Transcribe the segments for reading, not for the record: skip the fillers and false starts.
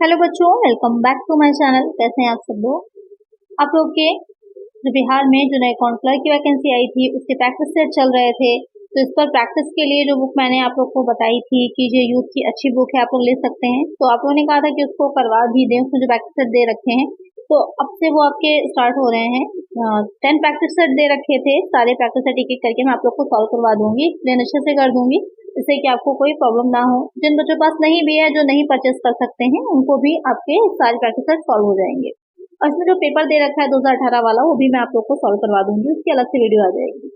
Hello बच्चों, welcome back to my channel. कैसे हैं आप सब लोग। आप लोग के जो बिहार में जो नए काउंसलर की वैकेंसी आई थी उसके प्रैक्टिस सेट चल रहे थे, तो इस पर प्रैक्टिस के लिए जो बुक मैंने आप लोग को बताई थी कि ये यूथ की अच्छी बुक है, आप लोग ले सकते हैं, तो आप लोगों ने कहा था कि उसको करवा भी दें। उसमें जो प्रैक्टिस सेट दे रखे हैं तो अब से वो आपके स्टार्ट हो रहे हैं। 10 प्रैक्टिस सेट दे रखे थे, सारे प्रैक्टिस सेट एक एक करके मैं आप लोग को सॉल्व करवा दूंगी, एक्सप्लेन अच्छे से कर दूंगी, जिससे कि आपको कोई प्रॉब्लम ना हो। जिन बच्चों के पास नहीं भी है, जो नहीं परचेस कर सकते हैं, उनको भी आपके सारे प्रैक्टिस सेट सॉल्व हो जाएंगे। और इसमें जो पेपर दे रखा है 2018 वाला, वो भी मैं आप लोग को सॉल्व करवा दूंगी, उसकी अलग से वीडियो आ जाएगी।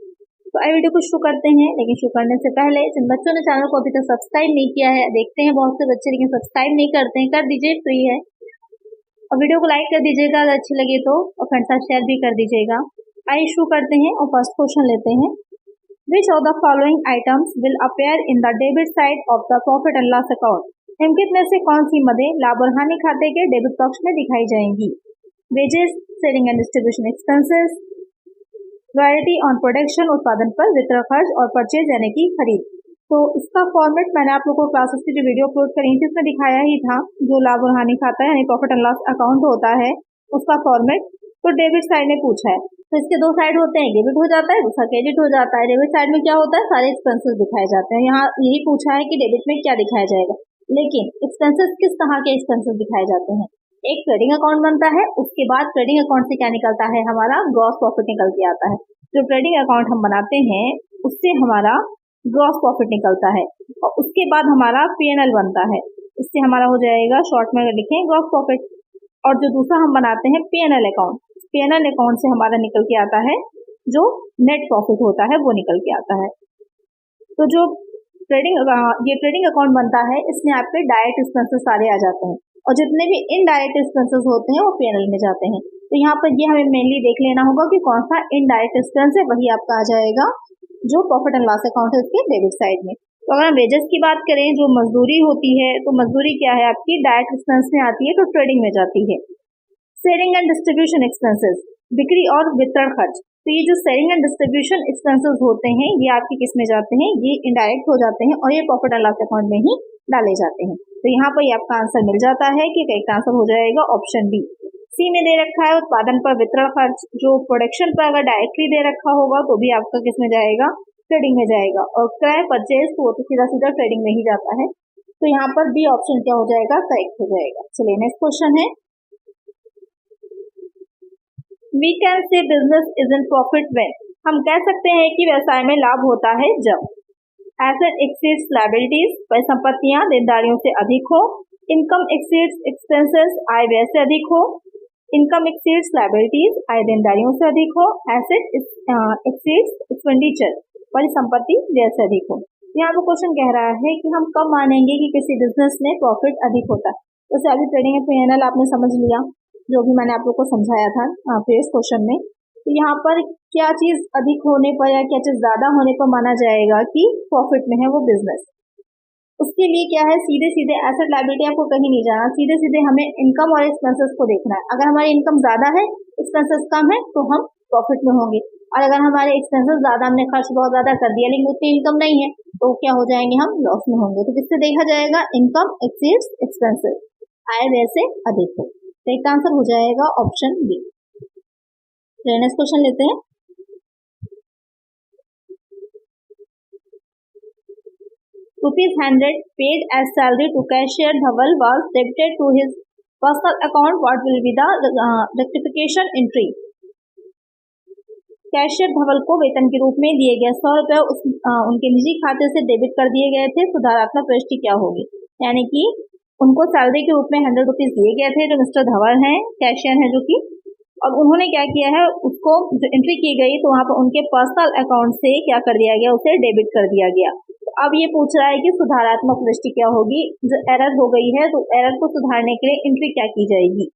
तो आइए वीडियो को शुरू करते हैं। लेकिन शुरू करने से पहले जिन बच्चों ने चैनल को अभी तक सब्सक्राइब नहीं किया है, देखते हैं बहुत से बच्चे लेकिन सब्सक्राइब नहीं करते हैं, कर दीजिए, फ्री है। और वीडियो को लाइक कर दीजिएगा अगर अच्छी लगे तो, और फ्रेंड्स साथ शेयर भी कर दीजिएगा। आइए शुरू करते हैं और फर्स्ट क्वेश्चन लेते हैं। Which of the following items will appear in the debit side of the profit and loss account? निम्नलिखित में से कौन सी मदें लाभ और हानि खाते के डेबिट पक्ष में दिखाई जाएंगी? Wages, selling and distribution expenses, royalty on production उत्पादन पर वितरण खर्च, और परचेज यानी कि खरीद। तो इसका फॉर्मेट मैंने आप लोगों को क्लासेस की जो वीडियो अपलोड करी थी उसमें दिखाया ही था। जो लाभ और हानि खाता है यानी प्रॉफिट एंड लॉस अकाउंट होता है, उसका फॉर्मेट तो डेबिट साइड में पूछा है। तो इसके दो साइड होते हैं, डेबिट हो जाता है, दूसरा क्रेडिट हो जाता है। डेबिट साइड में क्या होता है, सारे एक्सपेंसेस दिखाए जाते हैं। यहाँ यही पूछा है कि डेबिट में क्या दिखाया जाएगा, लेकिन एक्सपेंसेस किस तरह के एक्सपेंसेस दिखाए जाते हैं। एक ट्रेडिंग अकाउंट बनता है, उसके बाद ट्रेडिंग अकाउंट से क्या निकलता है, हमारा ग्रॉस प्रॉफिट निकल के आता है। जो ट्रेडिंग अकाउंट हम बनाते हैं उससे हमारा ग्रॉस प्रॉफिट निकलता है, और उसके बाद हमारा P&L बनता है। इससे हमारा हो जाएगा, शॉर्ट में अगर लिखें, ग्रॉस प्रॉफिट। और जो दूसरा हम बनाते हैं P&L अकाउंट, P&L अकाउंट से हमारा निकल के आता है जो नेट प्रॉफिट होता है, वो निकल के आता है। तो जो ये ट्रेडिंग अकाउंट बनता है, इसमें आपके डायरेक्ट एक्सपेंसेस सारे आ जाते हैं, और जितने भी इनडायरेक्ट एक्सपेंसेस होते हैं वो P&L में जाते हैं। तो यहाँ पर ये हमें मेनली देख लेना होगा कि कौन सा इनडायरेक्ट एक्सपेंस है, वही आपका आ जाएगा जो प्रॉफिट एंड लॉस अकाउंट है उसके डेबिट साइड में। तो अगर हम वेजेस की बात करें, जो मजदूरी होती है, तो मजदूरी क्या है आपकी, डायरेक्ट एक्सपेंस में आती है, तो ट्रेडिंग में जाती है। सेलिंग एंड डिस्ट्रीब्यूशन एक्सपेंसेस, बिक्री और वितरण खर्च, तो ये जो सेलिंग एंड डिस्ट्रीब्यूशन एक्सपेंसेस होते हैं ये आपके किस में जाते हैं, ये इनडायरेक्ट हो जाते हैं, और ये प्रॉफिट एंड लॉस अकाउंट में ही डाले जाते हैं। तो यहाँ पर आपका आंसर मिल जाता है कि करेक्ट आंसर हो जाएगा ऑप्शन बी। सी में दे रखा है उत्पादन पर वितरण खर्च, जो प्रोडक्शन पर अगर डायरेक्टली दे रखा होगा तो भी आपका किस में जाएगा, ट्रेडिंग में जाएगा। और क्रय परचेज तो सीधा सीधा ट्रेडिंग में ही जाता है। तो यहाँ पर बी ऑप्शन क्या हो जाएगा, करेक्ट हो जाएगा। चलिए नेक्स्ट क्वेश्चन है। We can say business is in profit when, हम कह सकते हैं कि व्यवसाय में लाभ होता है जब एसेट एक्सीड्स लायबिलिटीज, परिसंपत्तियां देनदारियों से अधिक हो, इनकम एक्सीड्स एक्सपेंसेस, आय व्यय से अधिक हो, इनकम एक्सीड्स लायबिलिटीज, आय देनदारियों से अधिक हो, एसेट एक्सीड्स एक्सपेंडिचर, परिसंपत्ति व्यय से अधिक हो। यहाँ पर क्वेश्चन कह रहा है कि हम कब मानेंगे कि किसी बिजनेस में प्रॉफिट अधिक होता है। जैसे अभी ट्रेडिंग में P&L आपने समझ लिया, जो भी मैंने आप लोग को समझाया था प्रीवियस क्वेश्चन में। तो यहाँ पर क्या चीज अधिक होने पर या क्या चीज ज्यादा होने पर माना जाएगा कि प्रॉफिट में है वो बिजनेस। उसके लिए क्या है, सीधे सीधे एसेट लायबिलिटी आपको कहीं नहीं जाना, सीधे सीधे हमें इनकम और एक्सपेंसेस को देखना है। अगर हमारी इनकम ज्यादा है, एक्सपेंसेस कम है, तो हम प्रॉफिट में होंगे। और अगर हमारे एक्सपेंसेस ज्यादा, हमने खर्च बहुत ज्यादा कर दिया लेकिन उतनी इनकम नहीं है, तो क्या हो जाएंगे, हम लॉस में होंगे। तो किससे देखा जाएगा, इनकम एक्सीड्स एक्सपेंसेस, आय व्यय से अधिक हो। तो एक आंसर हो जाएगा ऑप्शन बी। नेक्स्ट क्वेश्चन लेते हैं। ₹100 paid as salary to cashier Dhaval was debited to his personal account. What will be the rectification entry? Cashier Dhawal को वेतन के रूप में दिए गए 100 रुपए उनके निजी खाते से डेबिट कर दिए गए थे। सुधारात्मक प्रविष्टि क्या होगी, यानी कि उनको सैलरी के रूप में 100 रुपीज दिए गए थे, जो मिस्टर धवल हैं, कैशियर हैं जो कि, और उन्होंने क्या किया है, उसको जो एंट्री की गई तो वहां पर उनके पर्सनल अकाउंट से क्या कर दिया गया, उसे डेबिट कर दिया गया। तो अब ये पूछ रहा है कि सुधारात्मक प्रविष्टि क्या होगी, जो एरर हो गई है तो एरर को सुधारने के लिए एंट्री क्या की जाएगी।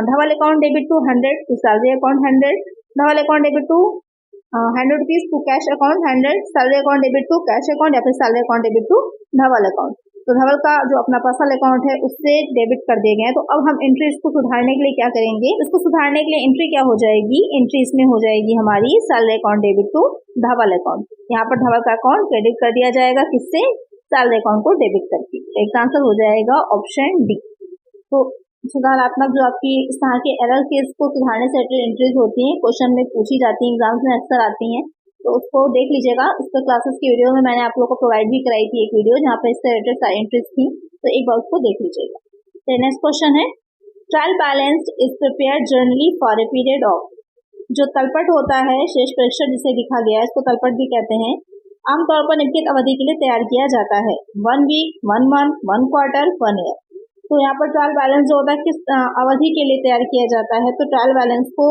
Dhawal account debit to 100 to salary account 100, Dhawal account debit to 100 rupees to cash account 100, salary account debit to cash account, या फिर salary account debit to Dhawal account. तो धवल का जो अपना पर्सनल अकाउंट है उससे डेबिट कर दिए गए हैं। तो अब हम एंट्री इसको सुधारने के लिए क्या करेंगे, इसको सुधारने के लिए एंट्री क्या हो जाएगी, एंट्री इसमें हो जाएगी हमारी salary account debit to Dhawal account. यहाँ पर धवल का अकाउंट क्रेडिट कर दिया जाएगा, किससे, सैलरी अकाउंट को डेबिट करके। एक आंसर हो जाएगा ऑप्शन डी। तो सुधारात्मक जो आपकी इस तरह के एरर केस को सुधारने से रिलेटेड एंट्रीज होती हैं, क्वेश्चन में पूछी जाती हैं, एग्जाम्स में अक्सर आती हैं, तो उसको देख लीजिएगा। इसके क्लासेस की वीडियो में मैंने आप लोगों को प्रोवाइड भी कराई थी एक वीडियो जहाँ पे इससे रिलेटेड सारी एंट्रीज थी, तो एक बार उसको देख लीजिएगा। तो नेक्स्ट क्वेश्चन है, trial balance is prepared generally for a period of. जो तलपट होता है, शेष परीक्षण जिसे लिखा गया है, इसको तलपट भी कहते हैं, आमतौर पर निम्नलिखित अवधि के लिए तैयार किया जाता है, 1 वीक, 1 मंथ, 1 क्वार्टर, 1 ईयर। तो यहाँ पर ट्रायल बैलेंस जो होता है किस अवधि के लिए तैयार किया जाता है, तो ट्रायल बैलेंस को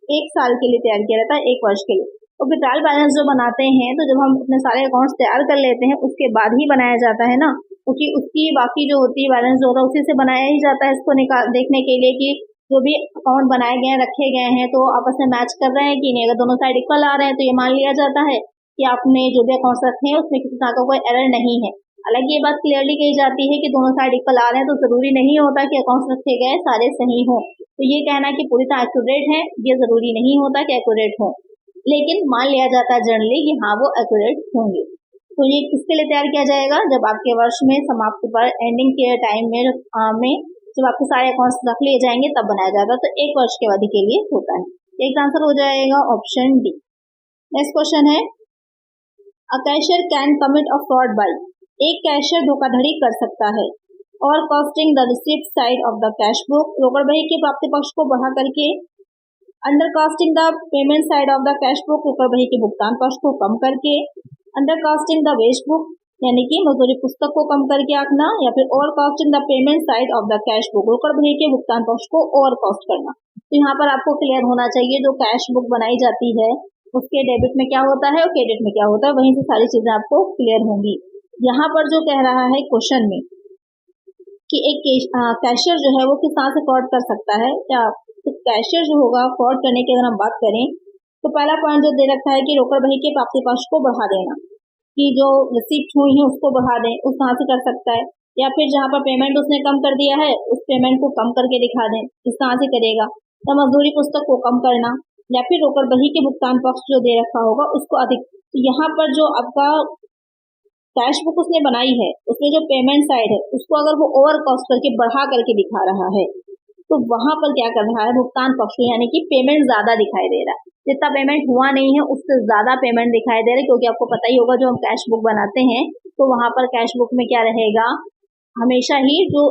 1 साल के लिए तैयार किया जाता है, 1 वर्ष के लिए। तो फिर ट्रायल बैलेंस जो बनाते हैं, तो जब हम अपने सारे अकाउंट्स तैयार कर लेते हैं उसके बाद ही बनाया जाता है ना, क्योंकि उसकी बाकी जो होती है बैलेंस जो होता है उसी से बनाया ही जाता है, इसको देखने के लिए कि जो भी अकाउंट बनाए गए हैं, रखे गए हैं, तो आपस में मैच कर रहे हैं कि नहीं। अगर दोनों साइड इक्वल आ रहे हैं तो ये मान लिया जाता है कि आपने जो भी अकाउंट्स रखे हैं उसमें किसी तरह का कोई एरर नहीं है। हालांकि ये बात क्लियरली कही जाती है कि दोनों साइड इक्वल आ रहे हैं तो जरूरी नहीं होता कि अकाउंट्स रखे गए सारे सही हों। तो ये कहना कि पूरी तरह एक्यूरेट है, ये जरूरी नहीं होता कि एक्यूरेट हो, लेकिन मान लिया जाता है जनरली कि हाँ वो एक्यूरेट होंगे। तो ये किसके लिए तैयार किया जाएगा, जब आपके वर्ष में समाप्ति पर एंडिंग के टाइम में जब आपके सारे अकाउंट्स रख लिए जाएंगे तब बनाया जाएगा। तो 1 वर्ष की अवधि के लिए होता है। एक आंसर हो जाएगा ऑप्शन डी। नेक्स्ट क्वेश्चन है, अ cashier can commit a fraud bye. एक कैशियर धोखाधड़ी कर सकता है और costing the receipt side of the cash book, रोकड़ बही के प्राप्ति पक्ष को बढ़ा करके, under casting the payment side of the cash book, रोकड़ बही के भुगतान पक्ष को कम करके, under casting the ways book यानी कि मजदूरी पुस्तक को कम करके आंकना, या फिर over casting the payment side of the cash book, रोकड़ बही के भुगतान पक्ष को ओवर कॉस्ट करना। तो यहाँ पर आपको क्लियर होना चाहिए, जो कैश बुक बनाई जाती है उसके डेबिट में क्या होता है और क्रेडिट में क्या होता है, वहीं से सारी चीजें आपको क्लियर होंगी। यहाँ पर जो कह रहा है क्वेश्चन में कि एक कैशियर जो है वो किस तरह से फ्रॉड कर सकता है, क्या तो कैशियर जो होगा फ्रॉड करने की अगर हम बात करें तो पहला पॉइंट जो दे रखा है कि रोकड़ बही के प्राप्ति पक्ष को बढ़ा देना, कि जो रिसीप्ट हुई है उसको बढ़ा दें, उस तरह से कर सकता है। या फिर जहाँ पर पेमेंट उसने कम कर दिया है उस पेमेंट को कम करके दिखा दें, इस तरह से करेगा। तो मजदूरी पुस्तक को कम करना, या फिर रोकड़ बही के भुगतान पक्ष जो दे रखा होगा उसको अधिक। तो यहाँ पर जो आपका कैश बुक उसने बनाई है उसमें जो पेमेंट साइड है उसको अगर वो ओवर कॉस्ट करके बढ़ा करके दिखा रहा है, तो वहां पर क्या कर रहा है, भुगतान पक्ष यानी कि पेमेंट ज्यादा दिखाई दे रहा है, जितना पेमेंट हुआ नहीं है उससे ज्यादा पेमेंट दिखाई दे रहा है। क्योंकि आपको पता ही होगा जो हम कैश बुक बनाते हैं तो वहां पर कैश बुक में क्या रहेगा, हमेशा ही जो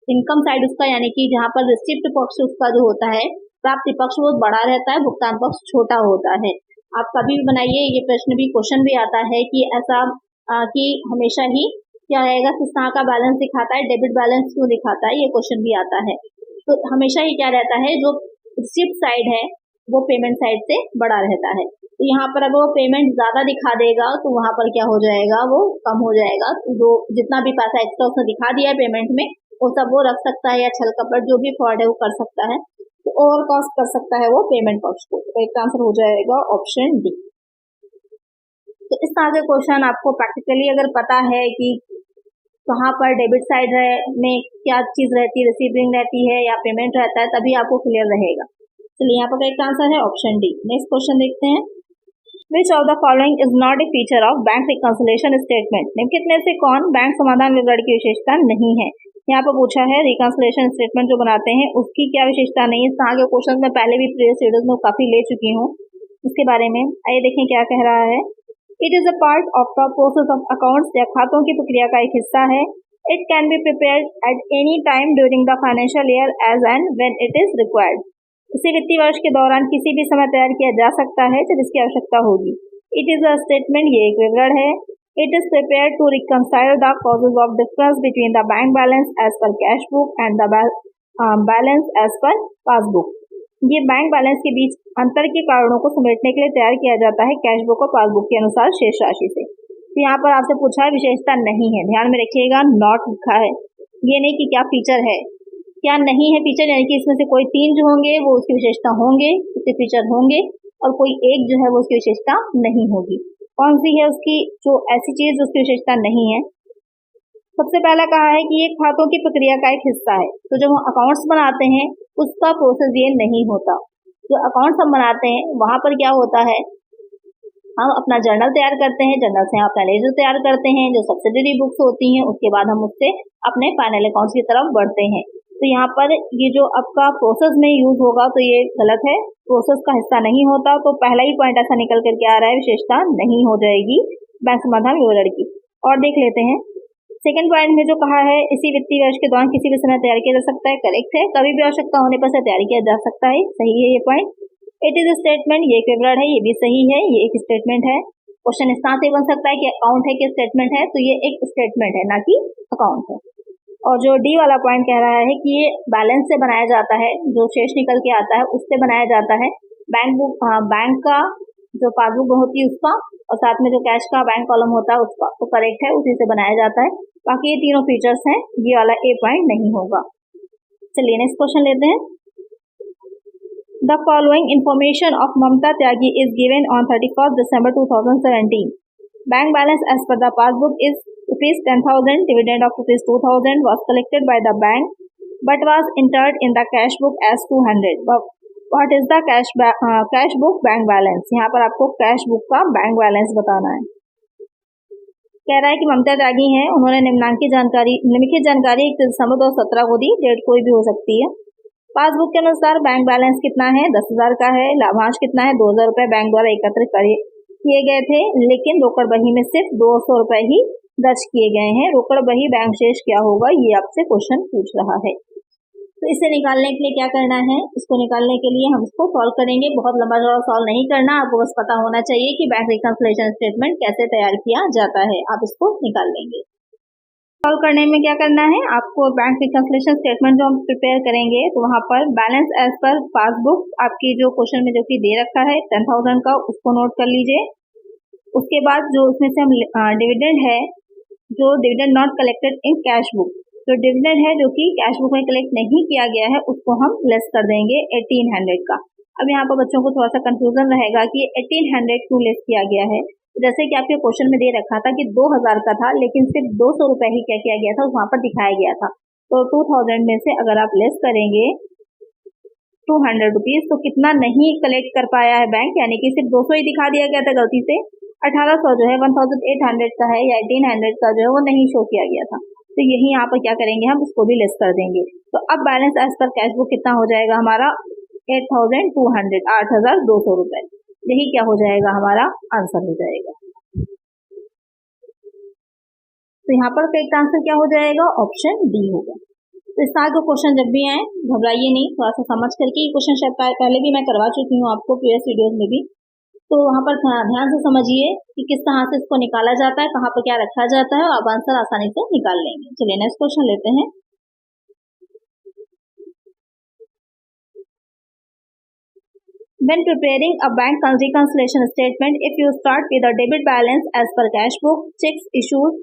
इनकम साइड उसका यानी कि जहाँ पर रिसिप्ट पक्ष उसका जो होता है, प्राप्ति पक्ष वो बड़ा रहता है, भुगतान पक्ष छोटा होता है। आप कभी भी बनाइए, ये प्रश्न भी क्वेश्चन भी आता है कि ऐसा कि हमेशा ही क्या रहेगा, किस तरह का बैलेंस दिखाता है, डेबिट बैलेंस क्यों दिखाता है, ये क्वेश्चन भी आता है। तो हमेशा ही क्या रहता है, जो रिसिप्ट साइड है वो पेमेंट साइड से बड़ा रहता है। तो यहाँ पर अगर वो पेमेंट ज्यादा दिखा देगा तो वहां पर क्या हो जाएगा, वो कम हो जाएगा। जो जितना भी पैसा एक्स्ट्रा उसने दिखा दिया है पेमेंट में वो सब वो रख सकता है, या छल कपट जो भी फ्रॉड है वो कर सकता है, तो ओवर कॉस्ट कर सकता है वो पेमेंट पक्ष को। तो एक आंसर हो जाएगा ऑप्शन डी। तो इस तरह के क्वेश्चन आपको प्रैक्टिकली अगर पता है कि कहाँ पर डेबिट साइड में क्या चीज रहती है, रिसीविंग रहती है या पेमेंट रहता है, तभी आपको क्लियर रहेगा। चलिए यहाँ पर एक आंसर है ऑप्शन डी। नेक्स्ट क्वेश्चन देखते हैं, विच of the following is not a feature of bank reconciliation statement. निम्नलिखित में से कौन बैंक समाधान विवरण की विशेषता नहीं है। यहाँ पर पूछा है रिकंसिलिएशन स्टेटमेंट जो बनाते हैं उसकी क्या विशेषता नहीं है। इस तरह के क्वेश्चन मैं पहले भी प्रीवियस वीडियोस में काफी ले चुकी हूँ उसके बारे में। आइए देखें क्या कह रहा है। It is a part of the process of accounts, या खातों की प्रक्रिया का एक हिस्सा है। It can be prepared at any time during the financial year as and when it is required. इसे वित्तीय वर्ष के दौरान किसी भी समय तैयार किया जा सकता है जब इसकी आवश्यकता होगी। इट इज अ स्टेटमेंट, ये एक विवरण है। It is prepared to reconcile the causes of difference between the bank balance as per cash book and the balance as per passbook. ये बैंक बैलेंस के बीच अंतर के कारणों को समेटने के लिए तैयार किया जाता है कैश बुक और पासबुक के अनुसार शेष राशि से। तो यहाँ पर आपसे पूछा है विशेषता नहीं है, ध्यान में रखिएगा, नॉट लिखा है, ये नहीं कि क्या फीचर है, क्या नहीं है फीचर, यानी कि इसमें से कोई 3 जो होंगे वो उसकी विशेषता होंगे, उसके फीचर होंगे, और कोई एक जो है वो उसकी विशेषता नहीं होगी। कौन सी है उसकी जो ऐसी चीज उसकी विशेषता नहीं है। सबसे पहला कहा है कि ये खातों की प्रक्रिया का एक हिस्सा है। तो जब हम अकाउंट्स बनाते हैं उसका प्रोसेस ये नहीं होता। जो अकाउंट्स हम बनाते हैं वहां पर क्या होता है, हम अपना जर्नल तैयार करते हैं, जर्नल से हम अपना लेजर तैयार करते हैं, जो सब्सिडरी बुक्स होती हैं, उसके बाद हम उससे अपने फाइनल अकाउंट्स की तरफ बढ़ते हैं। तो यहाँ पर ये जो आपका प्रोसेस में यूज होगा तो ये गलत है, प्रोसेस का हिस्सा नहीं होता। तो पहला ही पॉइंट ऐसा निकल करके आ रहा है, विशेषता नहीं हो जाएगी बैंक समाधान विवरण की। और देख लेते हैं सेकंड पॉइंट में जो कहा है, इसी वित्तीय वर्ष के दौरान किसी भी समय तैयार किया जा सकता है। करेक्ट है, कभी भी आवश्यकता होने पर से तैयार किया जा सकता है, सही है ये पॉइंट। इट इज स्टेटमेंट, ये एक विवरण है, ये भी सही है, ये एक स्टेटमेंट है। क्वेश्चन इस तरह से बन सकता है कि अकाउंट है कि स्टेटमेंट है, तो ये एक स्टेटमेंट है ना कि अकाउंट है। और जो डी वाला पॉइंट कह रहा है कि ये बैलेंस से बनाया जाता है, जो शेष निकल के आता है उससे बनाया जाता है। बैंक बुक, बैंक का जो पासबुक होती है उसका, और साथ में जो कैश का बैंक कॉलम होता है उसका, तो करेक्ट है, उसी से बनाया जाता है। बाकी ये तीनों फीचर्स हैं, ये वाला ए पॉइंट नहीं होगा। चलिए नेक्स्ट क्वेश्चन लेते हैं। The following information of Mamta Tyagi is given on 31 December 2017. Bank balance as per the passbook is ₹10,000. Dividend of ₹2,000 was collected by the bank but was entered in the cash book as 200. What is the cash book bank balance? यहाँ पर आपको cash book का bank balance बताना है। कह रहा है कि ममता त्यागी हैं, उन्होंने निम्नलिखित जानकारी 31 दिसंबर 2017 को दी, डेट कोई भी हो सकती है। पासबुक के अनुसार बैंक बैलेंस कितना है, 10,000 का है। लाभांश कितना है, 2,000 रुपये बैंक द्वारा एकत्र किए गए थे, लेकिन रोकड़ बही में सिर्फ 200 रुपये ही दर्ज किए गए हैं। रोकड़ बही बैंक शेष क्या होगा, ये आपसे क्वेश्चन पूछ रहा है। तो इसे निकालने के लिए क्या करना है, इसको निकालने के लिए हम इसको सॉल्व करेंगे। बहुत लंबा चौड़ा सॉल्व नहीं करना, आपको बस पता होना चाहिए कि बैंक रिकंसिलिएशन स्टेटमेंट कैसे तैयार किया जाता है। आप इसको निकाल लेंगे। सॉल्व करने में क्या करना है, आपको बैंक रिकंसिलिएशन स्टेटमेंट जो हम प्रिपेयर करेंगे, तो वहाँ पर बैलेंस एज पर पासबुक आपकी जो क्वेश्चन में जो कि दे रखा है 10,000 का, उसको नोट कर लीजिए। उसके बाद जो उसमें से हम डिविडेंड है, जो dividend not collected in cash book, जो डिविडेंड है जो कि कैश बुक में कलेक्ट नहीं किया गया है, उसको हम लेस कर देंगे 1,800 का। अब यहाँ पर बच्चों को थोड़ा सा कंफ्यूजन रहेगा कि 1,800 क्यों लेस किया गया है। जैसे कि आपके क्वेश्चन में दे रखा था कि 2,000 का था, लेकिन सिर्फ 200 रुपये ही क्या किया गया था, वहाँ पर दिखाया गया था। तो 2,000 में से अगर आप लेस करेंगे 200 रुपीज, तो कितना नहीं कलेक्ट कर पाया है बैंक, यानी कि सिर्फ 200 ही दिखा दिया गया था गलती से। 1,800 जो है 1,800 का है या 1,800 का जो है वो नहीं शो किया गया था। तो यही यहाँ पर क्या करेंगे, हम इसको भी लेस कर देंगे। तो अब balance as per cash book कितना हो जाएगा हमारा, 8,200, 8,200 रुपए। यही क्या हो जाएगा, हमारा आंसर हो जाएगा। तो यहाँ पर करेक्ट आंसर क्या हो जाएगा, ऑप्शन डी होगा। तो इस तरह के क्वेश्चन जब भी आए घबराइए नहीं, थोड़ा सा समझ करके। ये क्वेश्चन शायद पहले भी मैं करवा चुकी हूँ आपको प्रीवियस वीडियोज में भी, तो वहाँ पर ध्यान से समझिए कि किस तरह से इसको निकाला जाता है, कहाँ पर क्या रखा जाता है, और आप आंसर आसानी से निकाल लेंगे। चलिए नेक्स्ट क्वेश्चन लेते हैं। When preparing a bank reconciliation statement, if you start with a debit balance as per cash book, checks issued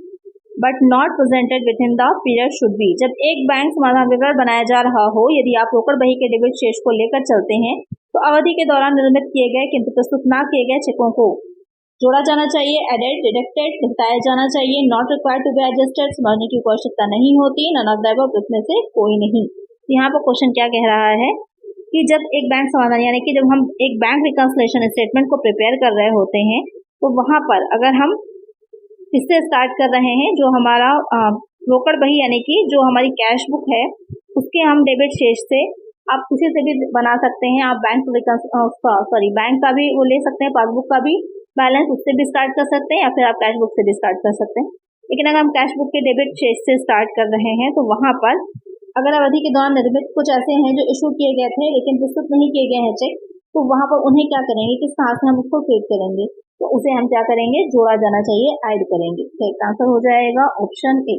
but not presented within the period should be। जब एक बैंक समाधान विवरण बनाया जा रहा हो, यदि आप रोकड़ बही के डेबिट शेष को लेकर चलते हैं, तो अवधि के दौरान निर्मित किए गए किंतु प्रस्तुत न किए गए चेकों को जोड़ा जाना चाहिए, एडेड, डिडक्टेड, घटाया जाना चाहिए, not required to be adjusted, समझने की कोई आवश्यकता नहीं होती, नन ऑफ द अबव, इसमें से कोई नहीं। यहाँ पर क्वेश्चन क्या कह रहा है कि जब एक बैंक समाधान, यानी कि जब हम एक बैंक रिकंसिलिएशन स्टेटमेंट को प्रिपेयर कर रहे होते हैं, तो वहां पर अगर हम इससे स्टार्ट कर रहे हैं, जो हमारा रोकड़ बही यानी कि जो हमारी कैश बुक है, उसके हम डेबिट शेष से, आप किसी से भी बना सकते हैं, आप बैंक बैंक का भी वो ले सकते हैं, पासबुक का भी बैलेंस उससे भी स्टार्ट कर सकते हैं, या फिर आप कैश बुक से भी स्टार्ट कर सकते हैं। लेकिन अगर हम कैश बुक के डेबिट शेष से स्टार्ट कर रहे हैं, तो वहां पर अगर अवधि के दौरान निर्मित कुछ ऐसे हैं जो इशू किए गए थे लेकिन प्रस्तुत नहीं किए गए हैं चेक, तो वहां पर उन्हें क्या करेंगे, किस तरह से हम उसको क्रिएट करेंगे, तो उसे हम क्या करेंगे, जोड़ा जाना चाहिए, ऐड करेंगे। तो एक आंसर हो जाएगा ऑप्शन ए।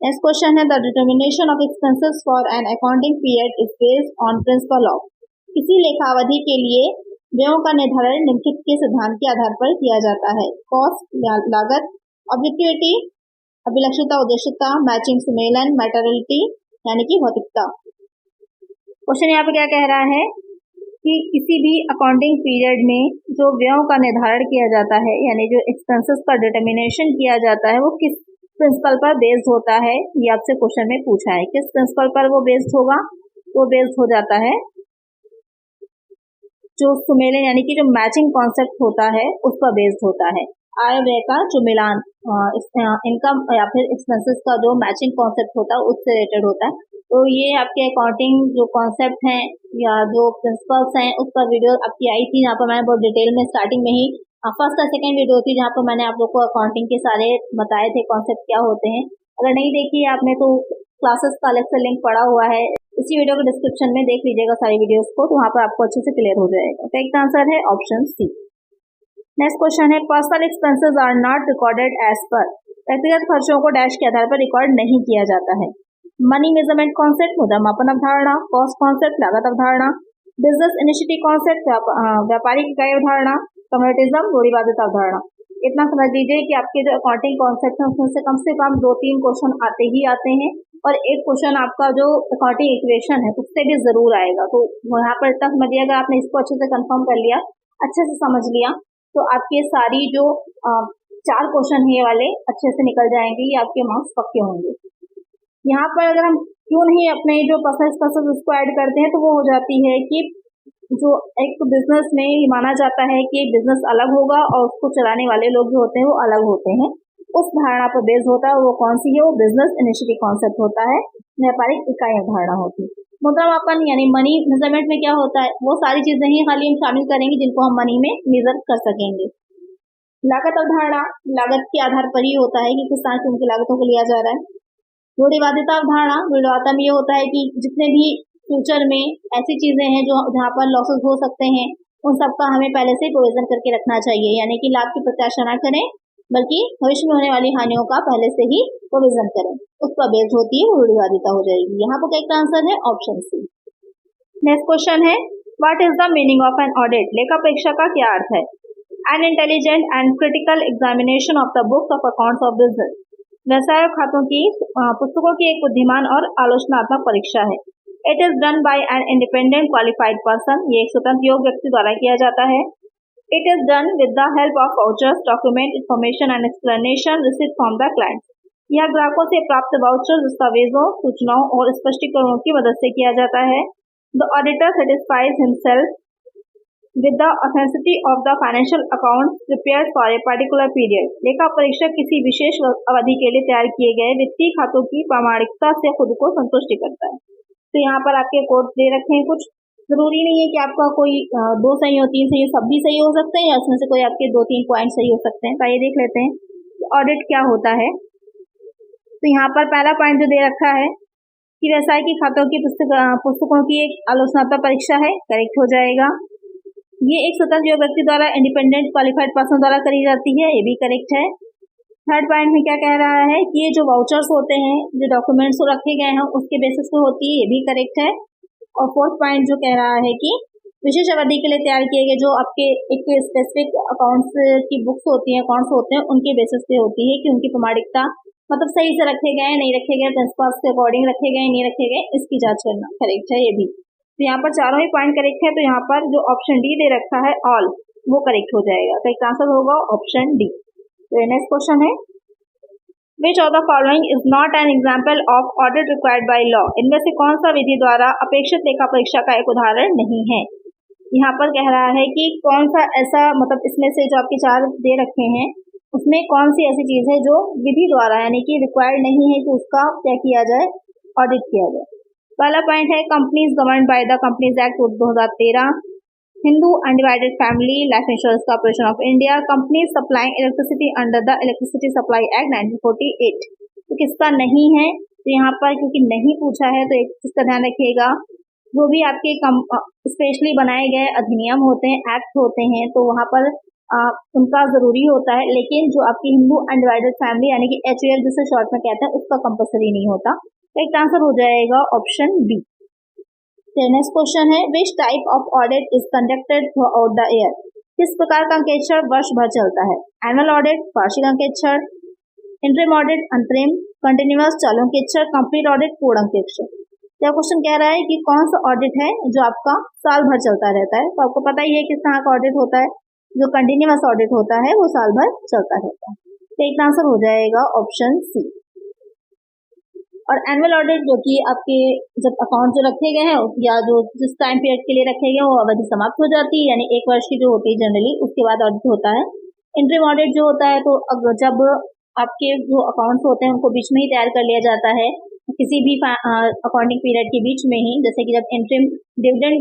नेक्स्ट क्वेश्चन है, the determination of expenses for an accounting period is based on principle of. किसी लेखावधि के लिए व्ययों का निर्धारण निम्नलिखित के सिद्धांत के आधार पर किया जाता है। कॉस्ट लागत, ऑब्जेक्टिविटी अभिलक्षिता उद्देश्यता, मैचिंग सुमेलन, मैटेरियलिटी यानी कि भौतिकता। क्वेश्चन यहाँ पे क्या कह रहा है कि किसी भी अकाउंटिंग पीरियड में जो व्ययों का निर्धारण किया जाता है, यानी जो एक्सपेंसेस का डिटर्मिनेशन किया जाता है, वो किस प्रिंसिपल पर बेस्ड होता है, ये आपसे क्वेश्चन में पूछा है। किस प्रिंसिपल पर वो बेस्ड होगा, वो बेस्ड हो जाता है जो सुमेलन यानी कि जो मैचिंग कॉन्सेप्ट होता है उस पर बेस्ड होता है। आय व्यय का जो मिलान, इनकम या फिर एक्सपेंसेस का जो मैचिंग कॉन्सेप्ट होता है उससे रिलेटेड होता है, तो ये आपके अकाउंटिंग जो कॉन्सेप्ट हैं या जो प्रिंसिपल्स हैं उस पर वीडियो आपकी आई थी, जहाँ पर मैंने बहुत डिटेल में स्टार्टिंग में ही फर्स्ट और सेकंड वीडियो थी जहाँ पर मैंने आप लोग को अकाउंटिंग के सारे बताए थे कॉन्सेप्ट क्या होते हैं। अगर नहीं देखी है आपने तो क्लासेस का अलग से लिंक पड़ा हुआ है, इसी वीडियो के डिस्क्रिप्शन में देख लीजिएगा सारी वीडियोस को, तो वहाँ पर आपको अच्छे से क्लियर हो जाएगा। करेक्ट आंसर है ऑप्शन सी। नेक्स्ट क्वेश्चन है personal expenses are not recorded as per. व्यक्तिगत खर्चों को डैश के आधार पर रिकॉर्ड नहीं किया जाता है। मनी मेजरमेंट कॉन्सेप्ट, मुद्रा मापन अवधारणा, कॉस्ट कॉन्सेप्ट, लागत अवधारणा, बिजनेस इनिशिएटिव कॉन्सेप्ट, व्यापारिक इकाई अवधारणा, कम्युनिटिज्म, रूढ़िवादिता अवधारणा। इतना समझ लीजिए कि आपके जो अकाउंटिंग कॉन्सेप्ट है उसमें से कम 2-3 क्वेश्चन आते ही आते हैं, और एक क्वेश्चन आपका जो अकाउंटिंग इक्वेशन है उससे भी जरूर आएगा। तो यहाँ पर इतना समझिए, अगर आपने इसको अच्छे से कंफर्म कर लिया, अच्छे से समझ लिया, तो आपके सारी जो 4 क्वेश्चन है वाले अच्छे से निकल जाएंगे, ये आपके मार्क्स पक्के होंगे। यहाँ पर अगर हम क्यों नहीं अपने जो पर्सनल एक्सपेंसेस उसको ऐड करते हैं, तो वो हो जाती है कि जो एक बिजनेस में ये माना जाता है कि बिजनेस अलग होगा और उसको चलाने वाले लोग जो होते हैं वो अलग होते हैं, उस धारणा पर बेस्ड होता है। वो कौन सी है? वो बिजनेस इनिशिएटिव कॉन्सेप्ट होता है, व्यापारिक इकाई अवधारणा होती है। मुद्रा मापन यानी मनी मेजरमेंट में क्या होता है, वो सारी चीजें ही खाली हम शामिल करेंगे जिनको हम मनी में मेजर कर सकेंगे। लागत अवधारणा लागत के आधार पर ही होता है कि किस तरह से उनकी लागतों को लिया जा रहा है। रूढ़िवादिता अवधारणा, रूढ़िवादिता में ये होता है कि जितने भी फ्यूचर में ऐसी चीजें हैं जो जहाँ पर लॉसेस हो सकते हैं, उन सबका हमें पहले से प्रोविजन करके रखना चाहिए, यानी कि लाभ की प्रत्याशा न करें बल्कि भविष्य में होने वाली हानियों का पहले से ही प्रोविजन करें, उस पर बेस्ड होती है रूढ़िवादिता हो जाएगी। यहाँ पर करेक्ट आंसर है ऑप्शन सी। नेक्स्ट क्वेश्चन है what is the meaning of an audit. लेखा परीक्षा का क्या अर्थ है? An intelligent and critical examination of the books of accounts of business. व्यवसाय खातों की पुस्तकों की एक बुद्धिमान और आलोचनात्मक परीक्षा है। It is done by an independent qualified person. ये एक स्वतंत्र योग्य व्यक्ति द्वारा किया जाता है। It is done with the help of vouchers, document, information and explanation received from the client. यह ग्राहकों से प्राप्त वाउचर, दस्तावेजों, सूचनाओं और स्पष्टीकरणों की मदद से किया जाता है। The auditor satisfies himself with the authenticity of the financial accounts prepared for a particular period। लेखा परीक्षक किसी विशेष अवधि के लिए तैयार किए गए वित्तीय खातों की प्रामाणिकता से खुद को संतुष्ट करता है। तो यहाँ पर आपके कोड दे रखे हैं कुछ, जरूरी नहीं है कि आपका कोई 2 सही हो, 3 सही हो, सब भी सही हो सकते हैं, या उसमें से कोई आपके 2-3 पॉइंट सही हो सकते हैं। तो ये देख लेते हैं ऑडिट क्या होता है। तो यहाँ पर पहला पॉइंट जो दे रखा है कि व्यवसाय की खातों की पुस्तकों की एक आलोचनात्मक परीक्षा है, करेक्ट हो जाएगा। ये एक स्वतंत्र व्यक्ति द्वारा इंडिपेंडेंट क्वालिफाइड पर्सन द्वारा करी जाती है, ये भी करेक्ट है। थर्ड पॉइंट में क्या कह रहा है कि ये जो वाउचर्स होते हैं, जो डॉक्यूमेंट्स रखे गए हैं उसके बेसिस पे होती है, ये भी करेक्ट है। और फोर्थ पॉइंट जो कह रहा है कि विशेष अवधि के लिए तैयार किए गए जो आपके एक स्पेसिफिक अकाउंट्स की बुक्स होती हैं, अकाउंट्स होते हैं, उनके बेसिस पे होती है कि उनकी प्रामाणिकता मतलब सही से रखे गए, नहीं रखे गए, प्रिंसिपल्स के अकॉर्डिंग रखे गए, नहीं रखे गए, इसकी जांच करना, करेक्ट है ये भी। तो यहाँ पर चारों ही पॉइंट करेक्ट है, तो यहाँ पर जो ऑप्शन डी दे रखा है ऑल, वो करेक्ट हो जाएगा। करेक्ट आंसर होगा ऑप्शन डी। तो नेक्स्ट क्वेश्चन है which of the following is not an example of audit required by law. इनमें से कौन सा विधि द्वारा अपेक्षित लेखा परीक्षा का एक उदाहरण नहीं है। यहाँ पर कह रहा है कि कौन सा ऐसा, मतलब इसमें से जो आपके 4 दे रखे हैं उसमें कौन सी ऐसी चीज है जो विधि द्वारा यानी कि रिक्वायर्ड नहीं है कि उसका क्या किया जाए, ऑडिट किया जाए। पहला पॉइंट है companies governed by the companies act 2013, Hindu undivided family life insurance corporation of India, companies supplying electricity under the electricity supply act 1948। तो किसका नहीं है? तो यहाँ पर क्योंकि नहीं पूछा है तो एक चीज का ध्यान रखिएगा, जो भी आपके स्पेशली बनाए गए अधिनियम होते हैं, एक्ट होते हैं, तो वहाँ पर उनका जरूरी होता है, लेकिन जो आपकी हिंदू अनडिवाइडेड फैमिली यानी कि HUL जिसे शॉर्ट में कहते हैं उसका कंपल्सरी नहीं होता। एक आंसर हो जाएगा ऑप्शन बी। नेक्स्ट क्वेश्चन है which type of audit is conducted through out the year. किस प्रकार का अंकेक्षण वर्ष भर चलता है? एनुअल ऑडिट, वार्षिक अंकेक्षण, इंटरिम ऑडिट अंतरिम, कंटिन्यूअस चालू अंकेक्षण, कंप्लीट ऑडिट पूर्ण अंकेक्षण। क्या क्वेश्चन कह रहा है कि कौन सा ऑडिट है जो आपका साल भर चलता रहता है। तो आपको पता ही है किस तरह का ऑडिट होता है, जो कंटिन्यूअस ऑडिट होता है वो साल भर चलता रहता है। तो एक आंसर हो जाएगा ऑप्शन सी। और एनुअल ऑडिट जो कि आपके जब अकाउंट जो रखे गए हैं या जो जिस टाइम पीरियड के लिए रखे गए वो अवधि समाप्त हो जाती है, यानी 1 वर्ष की जो होती है जनरली, उसके बाद ऑडिट होता है। इंटरिम ऑडिट जो होता है तो जब आपके जो अकाउंट्स होते हैं उनको बीच में ही तैयार कर लिया जाता है, किसी भी अकाउंटिंग पीरियड के बीच में ही, जैसे कि जब इंटरिम डिविडेंड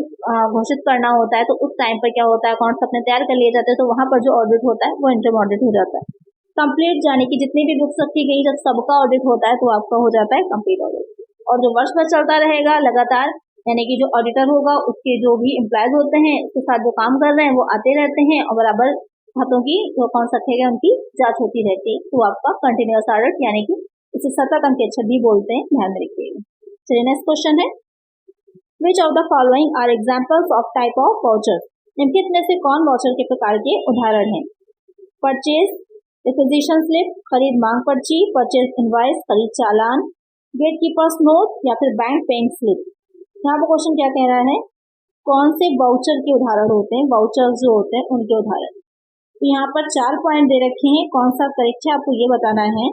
घोषित करना होता है तो उस टाइम पर क्या होता है, अकाउंट्स अपने तैयार कर लिए जाते हैं, तो वहां पर जो ऑडिट होता है वो इंटरिम ऑडिट हो जाता है। कंप्लीट यानी कि जितनी भी बुक्स रखी गई जब सबका ऑडिट होता है तो आपका हो जाता है कंप्लीट ऑडिट। और जो वर्ष भर चलता रहेगा लगातार, यानी कि जो ऑडिटर होगा उसके जो भी एम्प्लॉयज होते हैं उसके साथ जो काम कर रहे हैं वो आते रहते हैं और बराबर खातों की जो अकाउंट्स रखे गए उनकी जांच होती रहती है, तो आपका कंटिन्यूअस ऑडिट यानी कि इसे सतत अंकेक्षण भी बोलते हैं, ध्यान में रखिएगा। चलिए नेक्स्ट क्वेश्चन है, which of the following are examples of type of voucher? निम्नलिखित में से कौन वाउचर के प्रकार के उदाहरण हैं? परचेज रिक्विजिशन स्लिप, खरीद मांग पर्ची, परचेज इनवॉइस, खरीद चालान, गेट कीपर्स नोट या फिर बैंक पेइंग स्लिप। यहाँ पर क्वेश्चन क्या कह रहा है, कौन से वाउचर के उदाहरण होते हैं, वाउचर्स जो होते हैं उनके उदाहरण। तो यहाँ पर 4 पॉइंट दे रखे हैं, कौन सा करेक्ट है आपको ये बताना है।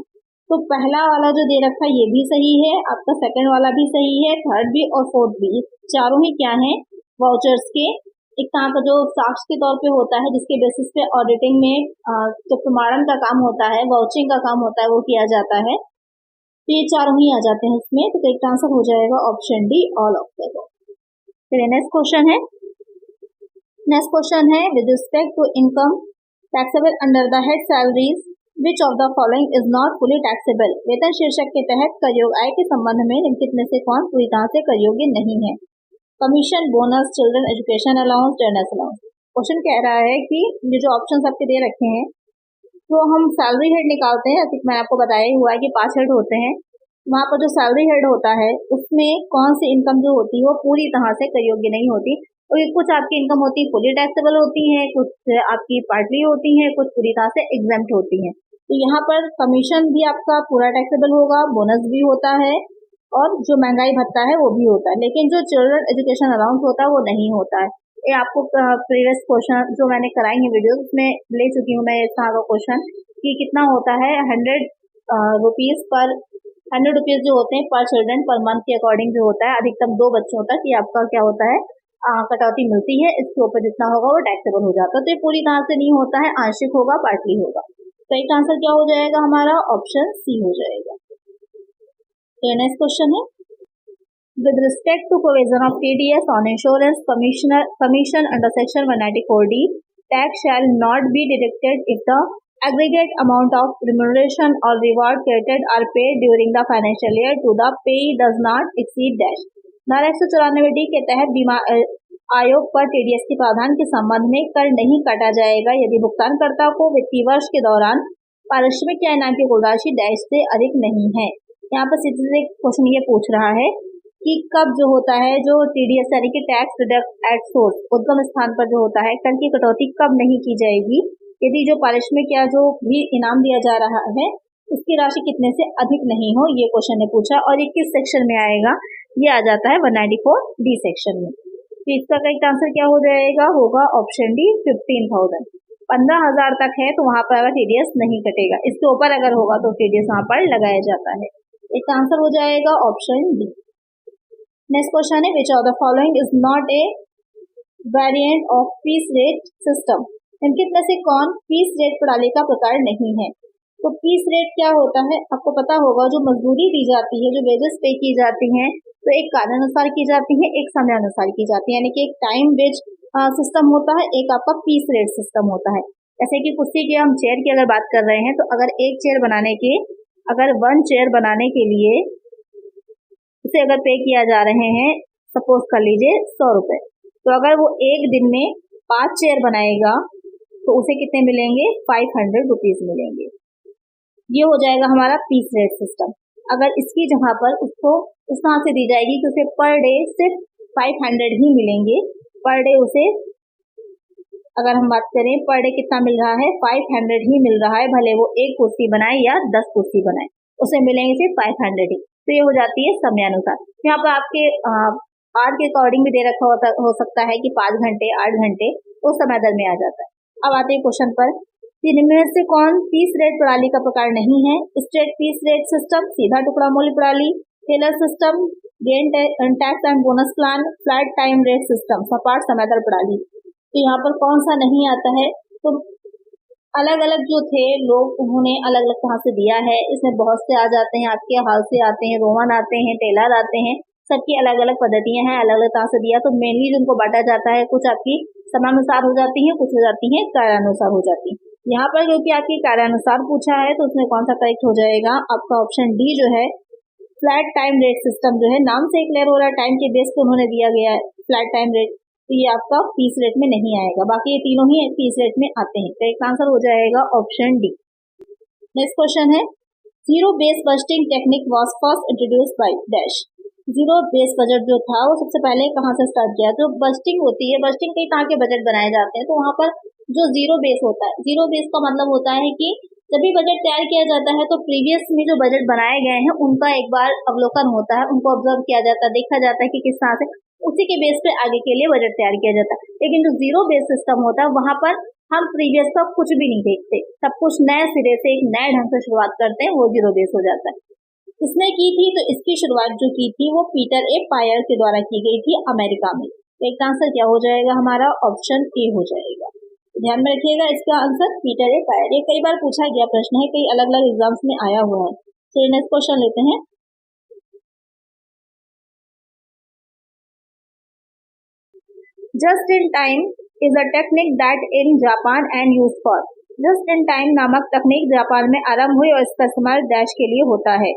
तो पहला वाला जो दे रखा है ये भी सही है, आपका सेकंड वाला भी सही है, थर्ड भी और फोर्थ भी, चारों ही क्या है वाउचर्स के एक तरह का जो साक्ष्य के तौर पे होता है जिसके बेसिस पे ऑडिटिंग में जो प्रमाणन का काम होता है, वाउचिंग का काम होता है वो किया जाता है। तो ये चारों ही आ जाते हैं इसमें, तो करेक्ट आंसर हो जाएगा option D, all of the above. चलिए नेक्स्ट क्वेश्चन है with respect to income taxable under the head salaries which of the following is not fully taxable? वेतन शीर्षक के तहत कर योग्य आय के संबंध में निम्नलिखित में से कौन पूरी तरह से कर योग्य नहीं है? Commission, bonus, children education allowance, drainage allowance. Question कह रहा है कि ये जो ऑप्शन आपके दे रखे हैं, तो हम सैलरी हेड निकालते हैं, मैंने आपको बताया ही हुआ है कि 5 हेड होते हैं, वहाँ पर जो सैलरी हेड होता है उसमें कौन सी इनकम जो होती है वो पूरी तरह से कर योग्य नहीं होती, और कुछ आपकी इनकम होती है फुली टैक्सेबल होती है, कुछ आपकी पार्टली होती है, कुछ पूरी तरह से एग्जेम्प्ट होती है। तो यहाँ पर कमीशन भी आपका पूरा टैक्सेबल होगा, बोनस भी होता है और जो महंगाई भत्ता है वो भी होता है, लेकिन जो चिल्ड्रन एजुकेशन अलाउंस होता है वो नहीं होता है। ये आपको प्रीवियस क्वेश्चन जो मैंने कराई है वीडियो उसमें ले चुकी हूँ मैं इस तरह का क्वेश्चन कि कितना होता है 100 रुपीज पर 100 रुपीज जो होते हैं पर चिल्ड्रन पर मंथ के अकॉर्डिंग जो होता है, अधिकतम 2 बच्चों तक ये आपका क्या होता है कटौती मिलती है, इसके ऊपर जितना होगा वो टैक्सेबल हो जाता है। तो ये पूरी तरह से नहीं होता है, आंशिक होगा, पार्टली होगा। तो एक आंसर क्या हो जाएगा हमारा, ऑप्शन सी हो जाएगा। तो नेक्स्ट क्वेश्चन है, with respect to provision of TDS on insurance commission under section 194D, tax shall not be deducted if the aggregate amount of remuneration or reward credited are paid during the financial year to the payee does not exceed dash। धारा 194D के तहत बीमा आयोग पर TDS के प्रावधान के संबंध में कर नहीं काटा जाएगा यदि भुगतानकर्ता को वित्तीय वर्ष के दौरान पारिश्रमिक या इनाम की कुल राशि डैश से अधिक नहीं है। यहाँ पर सीधे क्वेश्चन ये पूछ रहा है कि कब जो होता है जो TDS यानी कि टैक्स डिडक्ट एट सोर्स, उद्गम स्थान पर जो होता है कर की कटौती कब नहीं की जाएगी, यदि जो पारिश्रमिक या जो भी इनाम दिया जा रहा है उसकी राशि कितने से अधिक नहीं हो, ये क्वेश्चन ने पूछा। और ये किस सेक्शन में आएगा, ये आ जाता है 194D सेक्शन में। तो इसका करेक्ट आंसर क्या हो जाएगा, होगा ऑप्शन डी 15,000। 15,000 तक है तो वहां पर अगर TDS नहीं कटेगा, इसके ऊपर अगर होगा तो TDS वहां पर लगाया जाता है। इसका आंसर हो जाएगा ऑप्शन डी। नेक्स्ट क्वेश्चन है, which of the following is not a variant of peace rate system? निम्नलिखित में से कौन पीस रेट प्रणाली का प्रकार नहीं है? तो पीस रेट क्या होता है आपको पता होगा, जो मजदूरी दी जाती है, जो वेजेस पे की जाती हैं, तो एक कार्यानुसार की जाती है, एक समयानुसार की जाती है, यानी कि एक टाइम वेज सिस्टम होता है, एक आपका पीस रेट सिस्टम होता है। जैसे कि कुर्सी की हम चेयर की अगर बात कर रहे हैं, तो अगर एक चेयर बनाने के अगर 1 चेयर बनाने के लिए उसे अगर पे किया जा रहे हैं, सपोज कर लीजिए 100 रुपए, तो अगर वो एक दिन में 5 चेयर बनाएगा तो उसे कितने मिलेंगे, 500 रुपीज मिलेंगे। ये हो जाएगा हमारा पीस रेट सिस्टम। अगर इसकी जगह पर उसको इस तरह से दी जाएगी कि उसे पर डे सिर्फ 500 ही मिलेंगे, पर डे उसे अगर हम बात करें पर डे कितना मिल रहा है, 500 ही मिल रहा है, भले वो एक कुर्सी बनाए या 10 कुर्सी बनाए, उसे मिलेंगे सिर्फ 500 ही। तो ये हो जाती है समयानुसार। यहाँ पर आपके आज के अकॉर्डिंग भी दे रखा हो सकता है कि 5 घंटे 8 घंटे, वो समय दर में आ जाता है। अब आते हैं क्वेश्चन पर, इनमें से कौन पीस रेट प्रणाली का प्रकार नहीं है? स्ट्रेट पीस रेट सिस्टम, सीधा टुकड़ा मूल्य प्रणाली, टेलर सिस्टम, गेन टैक्स and bonus plan, flat time rate system, सपाट समय दर प्रणाली। तो यहाँ पर कौन सा नहीं आता है? तो अलग अलग जो थे लोग उन्होंने अलग अलग तरह से दिया है। इसमें बहुत से आ जाते हैं, आपके हाल से आते हैं, रोमन आते हैं, टेलर आते हैं, सबकी अलग अलग पद्धतियां हैं, अलग अलग तरह से दिया। तो मेनली जिनको बांटा जाता है, कुछ आपकी समानुसार हो जाती है, कुछ हो जाती है कार्यानुसार हो जाती है। यहाँ पर क्योंकि आपकी कार्यानुसार पूछा है तो उसमें कौन सा करेक्ट हो जाएगा, आपका ऑप्शन डी जो है फ्लैट टाइम रेट सिस्टम जो है, नाम से क्लियर हो रहा है टाइम के बेस पे उन्होंने दिया गया है फ्लैट टाइम रेट, तो ये आपका फीस रेट में नहीं आएगा, बाकी ये तीनों ही फीस रेट में आते हैं। तो एक आंसर हो जाएगा ऑप्शन डी। नेक्स्ट क्वेश्चन है, zero base budgeting technique was first introduced by dash. Zero base budget जो था वो सबसे पहले कहाँ से स्टार्ट किया? जो बजटिंग होती है, बजटिंग कई तरह के बजट बनाए जाते हैं, तो वहाँ पर जो जीरो बेस होता है, जीरो बेस का मतलब होता है कि जब भी बजट तैयार किया जाता है तो प्रीवियस में जो बजट बनाए गए हैं उनका एक बार अवलोकन होता है, उनको ऑब्जर्व किया जाता है, देखा जाता है कि किस तरह से, उसी के बेस पे आगे के लिए बजट तैयार किया जाता है। लेकिन जो जीरो बेस सिस्टम होता है वहां पर हम प्रीवियस का कुछ भी नहीं देखते, सब कुछ नए सिरे से एक नए ढंग से शुरुआत करते हैं, वो जीरो बेस हो जाता है। इसने की थी, तो इसकी शुरुआत जो की थी वो पीटर ए पायर के द्वारा की गई थी अमेरिका में। तो एक आंसर क्या हो जाएगा हमारा, ऑप्शन ए हो जाएगा। ध्यान में रखिएगा इसका आंसर पीटर ए पायर। ये कई बार पूछा गया प्रश्न है, कई अलग अलग एग्जाम्स में आया हुआ है। तो नेक्स्ट क्वेश्चन लेते हैं, just in time is a technique that in Japan and use for. Just in time नामक तकनीक जापान में आरंभ हुई और इसका इस्तेमाल डैश के लिए होता है।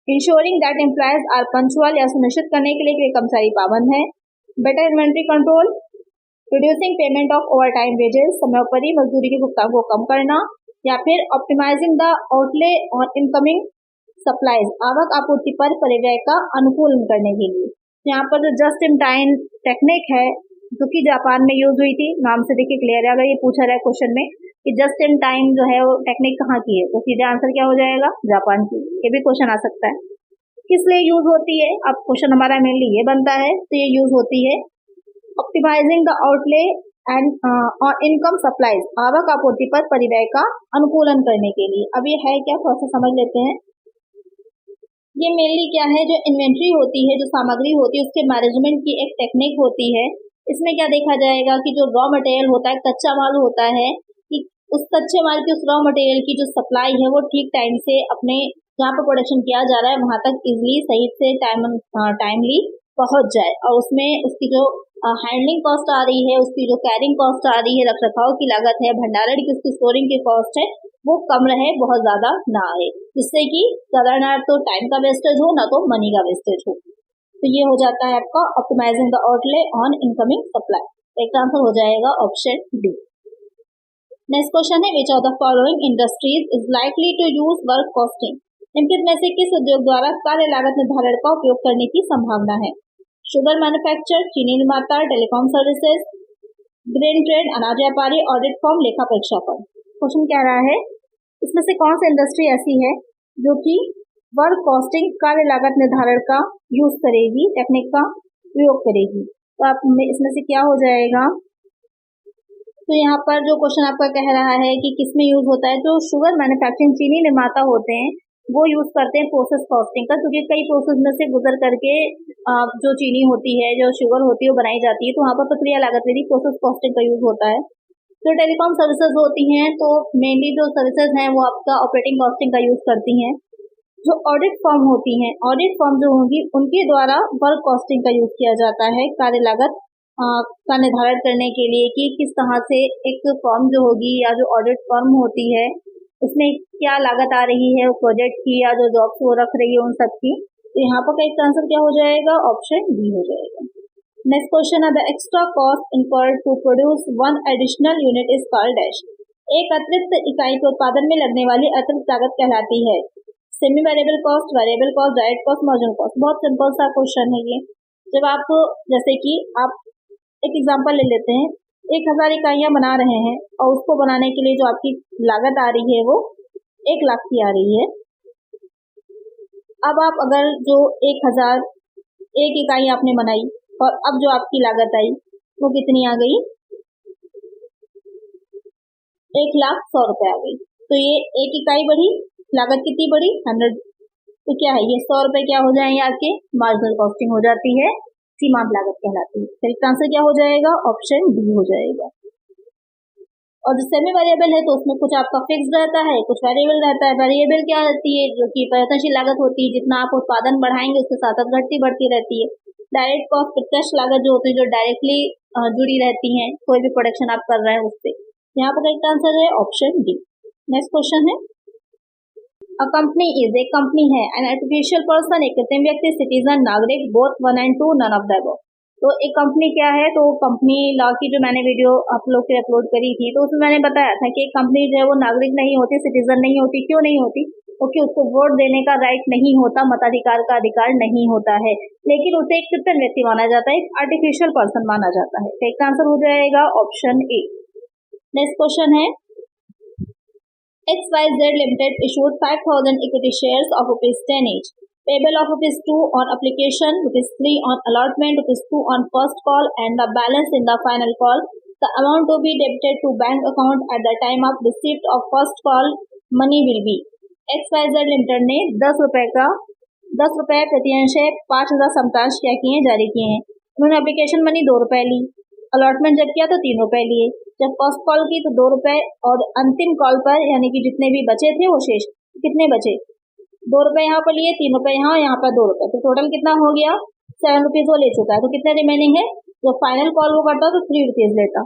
Ensuring that employees are punctual, या सुनिश्चित करने के लिए कि कर्मचारी पाबंद है। Better inventory control, reducing payment of overtime wages, समयोपरि मजदूरी के भुगतान को कम करना, या फिर optimising the outlay on incoming supplies, आवक आपूर्ति पर परिव्यय का अनुकूलन करने के लिए। यहाँ पर जो जस्ट इन टाइम टेक्निक है जो कि जापान में यूज हुई थी, नाम से देखिए क्लियर है। अगर ये पूछा रहा है क्वेश्चन में कि जस्ट इन टाइम जो है वो टेक्निक कहाँ की है, तो सीधा आंसर क्या हो जाएगा, जापान की। ये भी क्वेश्चन आ सकता है, किस लिए यूज होती है। अब क्वेश्चन हमारा मेनली ये बनता है, तो ये यूज होती है optimising the outlay and income supplies, आवक आपूर्ति पर परिव्यय का अनुकूलन करने के लिए। अब ये है क्या, थोड़ा सा समझ लेते हैं। ये मेनली क्या है, जो इन्वेंट्री होती है, जो सामग्री होती है, उसके मैनेजमेंट की एक टेक्निक होती है। इसमें क्या देखा जाएगा कि जो रॉ मटेरियल होता है, कच्चा माल होता है, कि उस कच्चे माल की, उस रॉ मटेरियल की जो सप्लाई है वो ठीक टाइम से अपने जहाँ पर प्रोडक्शन किया जा रहा है वहां तक इजिली सही से टाइमली पहुंच जाए, और उसमें उसकी जो हैंडलिंग कॉस्ट आ रही है, उसकी जो कैरिंग कॉस्ट आ रही है, रख रखाव की लागत है, भंडारण की, उसकी स्टोरिंग की कॉस्ट है, वो कम रहे, बहुत ज्यादा ना आए, जिससे कि ज्यादा ना तो टाइम का वेस्टेज हो, ना तो मनी का वेस्टेज हो। तो ये हो जाता है आपका optimising the outlay on incoming supply. एक आंसर हो जाएगा ऑप्शन डी। नेक्स्ट क्वेश्चन है, which of the following industries is likely to use work costing. निम्नलिखित में से किस उद्योग द्वारा कार्य लागत निर्धारण का उपयोग करने की संभावना है? शुगर मैन्युफैक्चर, चीनी निर्माता, टेलीकॉम सर्विसेज, ग्रेन ट्रेड, अनाज व्यापारी, ऑडिट फर्म, लेखा परीक्षा फर्म। क्वेश्चन कह रहा है इसमें से कौन सी इंडस्ट्री ऐसी है जो कि वर्क कॉस्टिंग कार्य लागत निर्धारण का यूज करेगी, टेक्निक का प्रयोग करेगी। तो आप इसमें से क्या हो जाएगा, तो यहाँ पर जो क्वेश्चन आपका कह रहा है कि किसमें यूज होता है, जो शुगर मैन्युफैक्चरिंग, चीनी निर्माता होते हैं वो यूज करते हैं प्रोसेस कॉस्टिंग का, क्योंकि कई प्रोसेस में से गुजर करके जो चीनी होती है, जो शुगर होती है वो बनाई जाती है, तो वहाँ पर प्रक्रिया लागत में भी प्रोसेस कॉस्टिंग का यूज होता है। जो टेलीकॉम सर्विसेज होती हैं तो मेनली जो सर्विसेज हैं वो आपका ऑपरेटिंग कॉस्टिंग का यूज करती हैं। जो ऑडिट फर्म होती हैं, ऑडिट फर्म जो होंगी उनके द्वारा वर्क कॉस्टिंग का यूज किया जाता है कार्य लागत का निर्धारण करने के लिए, कि किस तरह से एक फर्म जो होगी या जो ऑडिट फर्म होती है उसमें क्या लागत आ रही है प्रोजेक्ट की, या जो जॉब्स वो रख रही है उन सब की। तो यहाँ पर का आंसर क्या हो जाएगा, ऑप्शन डी हो जाएगा। नेक्स्ट क्वेश्चन है, the extra cost incurred to produce one additional unit is called dash. एक अतिरिक्त इकाई के उत्पादन में लगने वाली अतिरिक्त लागत कहलाती है। Semi variable cost, variable cost, direct cost, marginal cost. बहुत सिंपल सा क्वेश्चन है ये। जब आप जैसे कि आप एक एग्जांपल ले लेते हैं, 1000 इकाइयां बना रहे हैं और उसको बनाने के लिए जो आपकी लागत आ रही है वो 1 लाख की आ रही है। अब आप अगर जो 1000 एक इकाई आपने बनाई और अब जो आपकी लागत आई वो कितनी आ गई, 1,100,000 रुपए आ गई। तो ये एक इकाई बढ़ी, लागत कितनी बढ़ी, 100। तो क्या है, ये 100 रुपए क्या हो जाएंगे आपके, मार्जिनल कॉस्टिंग हो जाती है, सीमांत लागत कहलाती है। फिर इसका आंसर क्या हो जाएगा, ऑप्शन डी हो जाएगा। और जो सेमी वेरिएबल है तो उसमें कुछ आपका फिक्स रहता है, कुछ वेरिएबल रहता है। वेरिएबल क्या रहती है, जो कि परिवर्तनशील लागत होती है, जितना आप उत्पादन बढ़ाएंगे उसके साथ साथ घटती बढ़ती रहती है। डायरेक्ट कॉस्ट प्रत्यक्ष लागत जो होती है, जो डायरेक्टली जुड़ी रहती है कोई भी प्रोडक्शन आप कर रहे हैं उससे। यहाँ पर करेक्ट आंसर है ऑप्शन डी। नेक्स्ट क्वेश्चन है, अ कंपनी इज, एक कंपनी है, एन आर्टिफिशियल पर्सन, एक कृत्रिम व्यक्ति, सिटीजन, नागरिक, both 1 and 2, none of the above. तो एक कंपनी क्या है, तो कंपनी लॉ की जो मैंने वीडियो आप लोग के अपलोड करी थी तो उसमें मैंने बताया था कि एक कंपनी जो है वो नागरिक नहीं होती, सिटीजन नहीं होती। क्यों नहीं होती? क्योंकि उसको वोट देने का राइट नहीं होता, मताधिकार का अधिकार नहीं होता है, लेकिन उसे एक कृत्रिम व्यक्ति माना जाता है, एक आर्टिफिशियल पर्सन माना जाता है। तो एक आंसर हो जाएगा ऑप्शन ए। नेक्स्ट क्वेश्चन है, XYZ Limited issued 5,000 equity shares of ₹10 each, payable of ₹2 on application, ₹3 on allotment, ₹2 on first call, and the balance in the final call. The amount to be debited to bank account at the time of receipt of first call money will be। XYZ Limited ने 10 रुपए प्रतिअंश 5,000 समतांश क्या किए हैं, जारी किए हैं। उन्होंने application money 2 रुपए ली, अलॉटमेंट जब किया तो 3 रुपए लिए, जब फर्स्ट कॉल की तो 2 रुपए, और अंतिम कॉल पर यानी कि जितने भी बचे थे वो शेष कितने बचे, 2 रुपए यहाँ पर लिए, 3 रुपए यहाँ पर 2 रुपए, तो टोटल कितना हो गया, 7 रुपीज वो ले चुका है। तो कितने रिमेनिंग है, जो फाइनल कॉल वो करता तो 3 रुपीज लेता।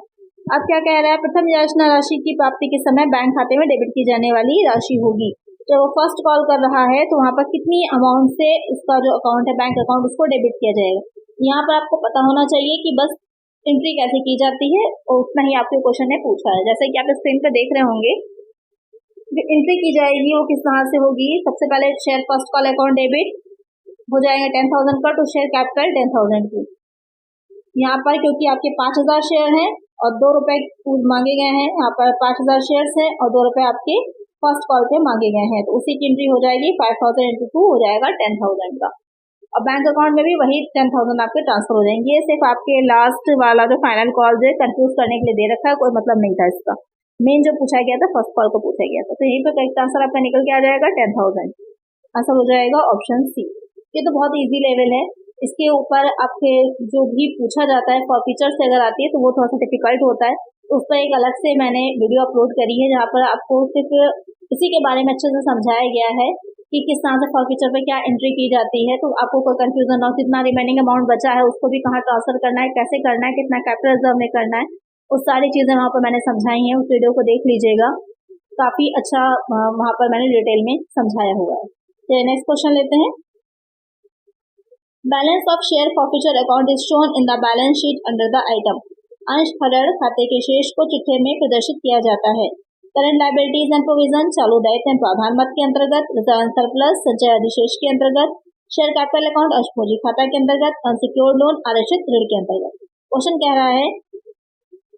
अब क्या कह रहा है, प्रथम याचना राशि की प्राप्ति के समय बैंक खाते में डेबिट की जाने वाली राशि होगी। जब वो फर्स्ट कॉल कर रहा है तो वहाँ पर कितनी अमाउंट से उसका जो अकाउंट है बैंक अकाउंट उसको डेबिट किया जाएगा। यहाँ पर आपको पता होना चाहिए कि बस एंट्री कैसे की जाती है, और उतना ही आपके क्वेश्चन ने पूछा है। जैसे कि आप स्क्रीन पर देख रहे होंगे, जो एंट्री की जाएगी वो किस तरह से होगी। सबसे पहले share first call account debit हो जाएगा 10,000 का, तो शेयर कैपिटल 10,000 की। यहाँ पर क्योंकि आपके 5,000 शेयर हैं और 2 रुपए मांगे गए हैं, यहाँ पर 5,000 शेयर है और 2 रुपए आपके फर्स्ट कॉल पे मांगे गए हैं, तो उसी की एंट्री हो जाएगी 5,000 into 2 हो जाएगा 10,000 का। और बैंक अकाउंट में भी वही 10,000 आपके ट्रांसफर हो जाएंगे। ये सिर्फ आपके लास्ट वाला जो फाइनल कॉल जो कंफ्यूज करने के लिए दे रखा है, कोई मतलब नहीं था इसका। मेन जो पूछा गया था फर्स्ट कॉल को पूछा गया था, तो यहीं पर करेक्ट आंसर आपका निकल के आ जाएगा 10,000। आंसर हो जाएगा ऑप्शन सी। ये तो बहुत इजी लेवल है, इसके ऊपर आपके जो भी पूछा जाता है फॉर फीचर्स से अगर आती है तो वो थोड़ा सा डिफिकल्ट होता है। तो उस पर एक अलग से मैंने वीडियो अपलोड करी है जहाँ पर आपको सिर्फ इसी के बारे में अच्छे से समझाया गया है कि किस तरह से फॉर फीचर पे क्या एंट्री की जाती है, तो आपको कोई कंफ्यूजन ना हो। कितना रिमेनिंग अमाउंट बचा है उसको भी कहाँ ट्रांसफर करना है, कैसे करना है, कितना कैपिटल रिजर्व में करना है, उस सारी चीजें वहाँ पर मैंने समझाई हैं। उस वीडियो को देख लीजिएगा, काफी अच्छा वहाँ पर मैंने डिटेल में समझाया हुआ है। तो नेक्स्ट क्वेश्चन लेते हैं, balance of share forfeiture account is shown in the balance sheet under the item. अंश फलड़ खाते के शेष को चिट्ठे में प्रदर्शित किया जाता है। करंट लायबिलिटीज एंड प्रोविजन चालू दायित्व एवं प्रावधान मद के अंतर्गत, रिटर्न सरप्लस संचय अधिशेष के अंतर्गत, शेयर कैपिटल अकाउंट अष्टभुजी खाता के अंतर्गत, अनसिक्योर्ड लोन आरक्षित ऋण के अंतर्गत। क्वेश्चन कह रहा है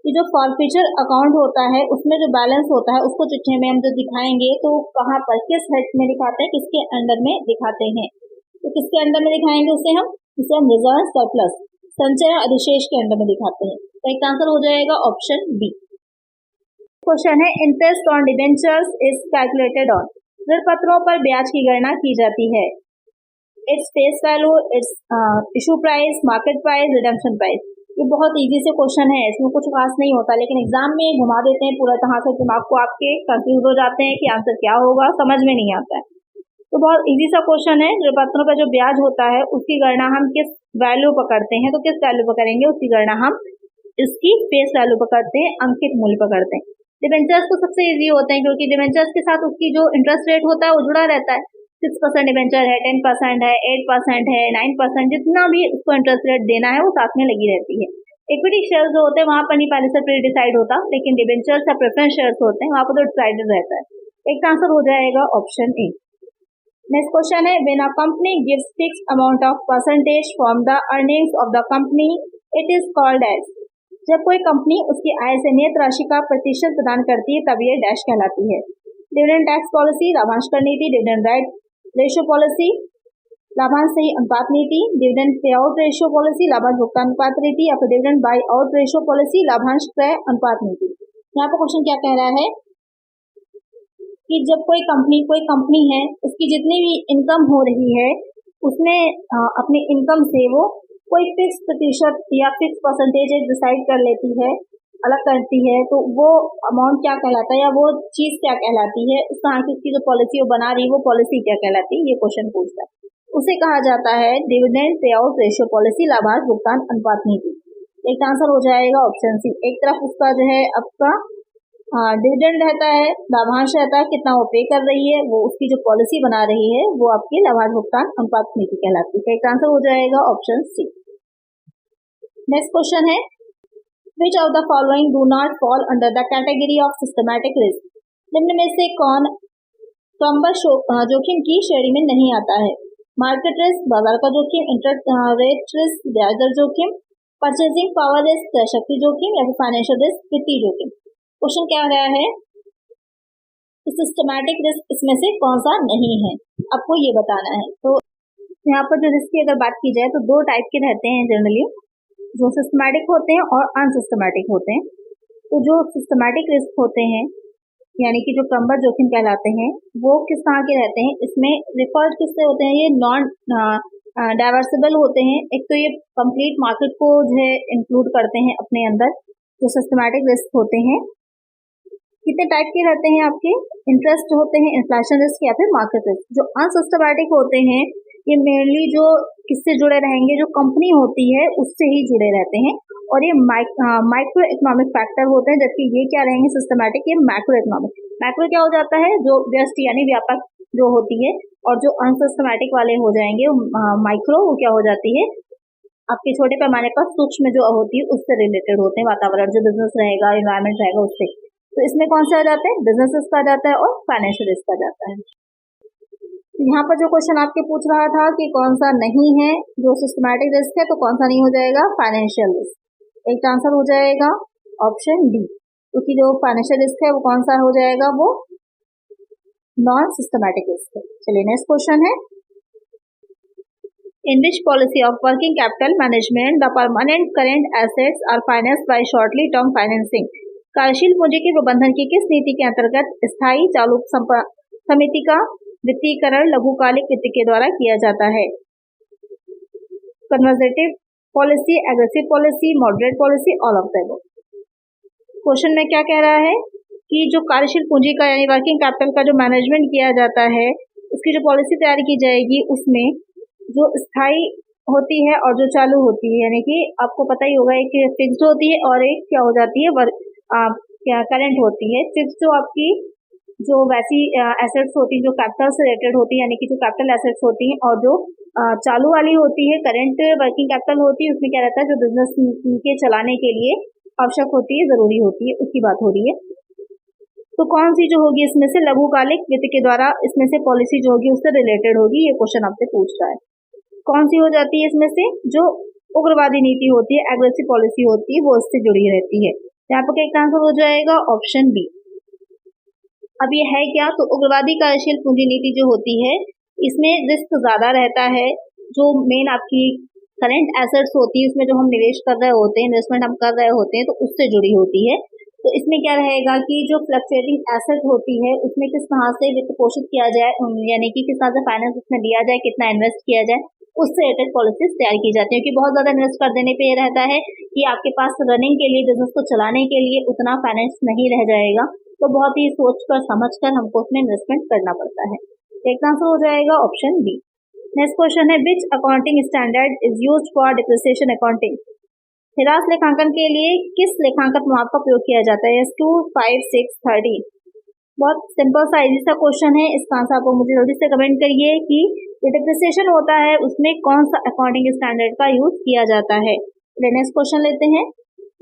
कि जो फॉरफीचर अकाउंट होता है उसमें जो बैलेंस होता है उसको चिट्ठे में हम जो दिखाएंगे तो कहाँ पर किस हेड में दिखाते हैं, किसके अंडर में दिखाते हैं, तो किसके अंडर में दिखाएंगे उसे हम रिजर्व सरप्लस संचय अधिशेष के अंडर में दिखाते हैं। तो एक आंसर हो जाएगा ऑप्शन बी। क्वेश्चन है, interest on debentures is calculated on. ऋण पत्रों पर ब्याज की गणना की जाती है। Its face value, it's issue price, market price, redemption price. ये बहुत इजी से क्वेश्चन है, इसमें कुछ खास नहीं होता, लेकिन एग्जाम में घुमा देते हैं पूरा तरह से, दिमाग को आपके कंफ्यूज हो जाते हैं कि आंसर क्या होगा, समझ में नहीं आता है। तो बहुत इजी सा क्वेश्चन है। ऋण पत्रों पर जो ब्याज होता है उसकी गणना हम किस वैल्यू पर करते हैं, तो किस वैल्यू पर करेंगे उसकी गणना हम इसकी फेस वैल्यू पर करते हैं, अंकित मूल्य पर करते हैं। डिबेंचर्स तो सबसे इजी होते हैं क्योंकि डिबेंचर्स के साथ उसकी जो इंटरेस्ट रेट होता है वो जुड़ा रहता है। 6% डिबेंचर है, 10% है, 8% है, 9%, जितना भी उसको इंटरेस्ट रेट देना है वो साथ में लगी रहती है। इक्विटी शेयर्स जो होते हैं वहां पर नहीं पहले से प्री डिसाइड होता, लेकिन डिबेंचर्स या प्रेफरेंस शेयर्स होते हैं वहां पर तो डिसाइडेड रहता है। एक आंसर हो जाएगा ऑप्शन ए। नेक्स्ट क्वेश्चन है, when a company gives fixed amount of percentage from the earnings of the company it is called as. जब कोई कंपनी उसकी आय से नियत राशि का प्रतिशत प्रदान करती है तब ये डैश कहलाती है। डिविडेंड टैक्स पॉलिसी, लाभांश कर नीति, डिविडेंड राइट रेशियो पॉलिसी, लाभांश सही अनुपात नीति, dividend pay out ratio policy, लाभांश भुगतान अनुपात नीति, या फिर dividend by out ratio policy, लाभांश क्रय अनुपात नीति। यहाँ पर क्वेश्चन क्या कह रहा है कि जब कोई कंपनी है उसकी जितनी भी इनकम हो रही है उसने अपनी इनकम से वो कोई फिक्स प्रतिशत या फिक्स परसेंटेज डिसाइड कर लेती है अलग करती है तो वो अमाउंट क्या कहलाता है या वो चीज क्या कहलाती है, उस तरह की उसकी जो पॉलिसी वो बना रही है वो पॉलिसी क्या कहलाती है, ये क्वेश्चन पूछता है। उसे कहा जाता है dividend pay out ratio policy, लाभांश भुगतान अनुपात नीति। एक आंसर हो जाएगा ऑप्शन सी। एक तरफ उसका जो है आपका डिविडेंड रहता है, लाभांश रहता है, कितना वो पे कर रही है, वो उसकी जो पॉलिसी बना रही है वो आपकी लाभांश भुगतान अनुपात नीति कहलाती है। एक आंसर हो जाएगा ऑप्शन सी। नेक्स्ट क्वेश्चन है, Which of the following do not fall under the category of systematic risk? निम्न में से कौन क्रमबद्ध जोखिम की श्रेणी में नहीं आता है? मार्केट रिस्क, बाजार का जोखिम, इंटरेस्ट रेट रिस्क, ब्याज दर जोखिम, परचेजिंग पावर रिस्क, क्रय शक्ति जोखिम, या फिर फाइनेंशियल रिस्क, वित्तीय जोखिम। क्वेश्चन क्या गया है, सिस्टमैटिक रिस्क इसमें से कौन सा नहीं है, आपको ये बताना है। तो यहाँ पर जो रिस्क की अगर बात की जाए तो दो टाइप के रहते हैं जनरली, जो सिस्टमैटिक होते हैं और अनसिस्टमैटिक होते हैं। तो जो सिस्टमैटिक रिस्क होते हैं यानी कि जो क्रमबद्ध जोखिम कहलाते हैं वो किस तरह के रहते हैं, इसमें रिफर्ड किससे होते हैं, ये नॉन डाइवर्सिबल होते हैं। एक तो ये कंप्लीट मार्केट को जो है इंक्लूड करते हैं अपने अंदर। जो सिस्टमैटिक रिस्क होते हैं कितने टाइप के रहते हैं आपके, इंटरेस्ट होते हैं, इन्फ्लेशन रिस्क या फिर मार्केट रिस्क। जो अनसिस्टमैटिक होते हैं ये मेनली जो किससे जुड़े रहेंगे, जो कंपनी होती है उससे ही जुड़े रहते हैं, और ये माइक्रो इकोनॉमिक फैक्टर होते हैं, जबकि ये क्या रहेंगे सिस्टमैटिक, ये मैक्रो इकोनॉमिक। मैक्रो क्या हो जाता है, जो व्यस्त यानी व्यापक जो होती है, और जो अनसिस्टमैटिक वाले हो जाएंगे माइक्रो, वो क्या हो जाती है आपके छोटे पैमाने पर सूक्ष्म जो होती है उससे रिलेटेड होते हैं, वातावरण जो बिजनेस रहेगा, एनवायरमेंट रहेगा उससे। तो इसमें कौन सा आ जाता है, बिजनेस रिस्क आ जाता है और फाइनेंशियल रिस्क आ जाता है। यहाँ पर जो क्वेश्चन आपके पूछ रहा था कि कौन सा नहीं है जो सिस्टमैटिक रिस्क है, तो कौन सा नहीं हो जाएगा, फाइनेंशियल रिस्क। एक आंसर हो जाएगा ऑप्शन डी, क्योंकि जो फाइनेंशियल रिस्क है वो कौन सा हो जाएगा, वो नॉन सिस्टमैटिक रिस्क है। चलिए नेक्स्ट क्वेश्चन है, in which policy of working capital management the permanent current assets are financed by shortly term financing. कार्यशील पूंजी के प्रबंधन की किस नीति के अंतर्गत स्थायी चालू समिति का वित्तीयकरण लघुकालिक वित्त के द्वारा किया जाता है? Conservative policy, aggressive policy, moderate policy, all of the above. Question में क्या कह रहा है कि जो कार्यशील पूंजी का यानी वर्किंग कैपिटल का जो मैनेजमेंट किया जाता है उसकी जो पॉलिसी तैयार की जाएगी उसमें जो स्थायी होती है और जो चालू होती है, यानी कि आपको पता ही होगा एक फिक्स्ड होती है और एक क्या हो जाती है क्या करंट होती है। फिक्स्ड जो आपकी जो वैसी एसेट्स होती हैं जो कैपिटल से रिलेटेड होती है, यानी कि जो कैपिटल एसेट्स होती हैं, और जो चालू वाली होती है करंट वर्किंग कैपिटल होती है, उसमें क्या रहता है जो बिजनेस के चलाने के लिए आवश्यक होती है, जरूरी होती है, उसकी बात हो रही है। तो कौन सी जो होगी इसमें से लघुकालिक वित्त के द्वारा इसमें से पॉलिसी जो होगी उससे रिलेटेड होगी, ये क्वेश्चन आपसे पूछ रहा है। कौन सी हो जाती है इसमें से, जो उग्रवादी नीति होती है, एग्रेसिव पॉलिसी होती है, वो इससे जुड़ी रहती है। यहाँ पर एक आंसर हो जाएगा ऑप्शन बी। अब ये है क्या, तो उग्रवादी कार्यशील पूंजी नीति जो होती है इसमें रिस्क ज्यादा रहता है। जो मेन आपकी करंट एसेट्स होती है उसमें जो हम निवेश कर रहे होते हैं, इन्वेस्टमेंट हम कर रहे होते हैं, तो उससे जुड़ी होती है। तो इसमें क्या रहेगा कि जो फ्लक्चुएटिंग एसेट होती है उसमें किस तरह से वित्त पोषित किया जाए, यानी कि किस तरह से फाइनेंस उसमें दिया जाए, कितना इन्वेस्ट किया जाए, उससे रिलेटेड पॉलिसीज तैयार की जाती है। क्योंकि बहुत ज्यादा इन्वेस्ट कर देने पे ये रहता है कि आपके पास रनिंग के लिए, बिजनेस को चलाने के लिए उतना फाइनेंस नहीं रह जाएगा, तो बहुत ही सोच कर समझ कर हमको उसमें इन्वेस्टमेंट करना पड़ता है। एक आंसर हो जाएगा ऑप्शन बी। नेक्स्ट क्वेश्चन है, which accounting standard is used for depreciation accounting. हिरास लेखांकन के लिए किस लेखांकन प्रमाण का प्रयोग किया जाता है? 2, 5, 6, 13। बहुत सिंपल सा इजी सा क्वेश्चन है, इसका आंसर आप मुझे जल्दी से कमेंट करिए कि जो डिप्रिसिएशन होता है उसमें कौन सा अकाउंटिंग स्टैंडर्ड का यूज किया जाता है। नेक्स्ट क्वेश्चन लेते हैं,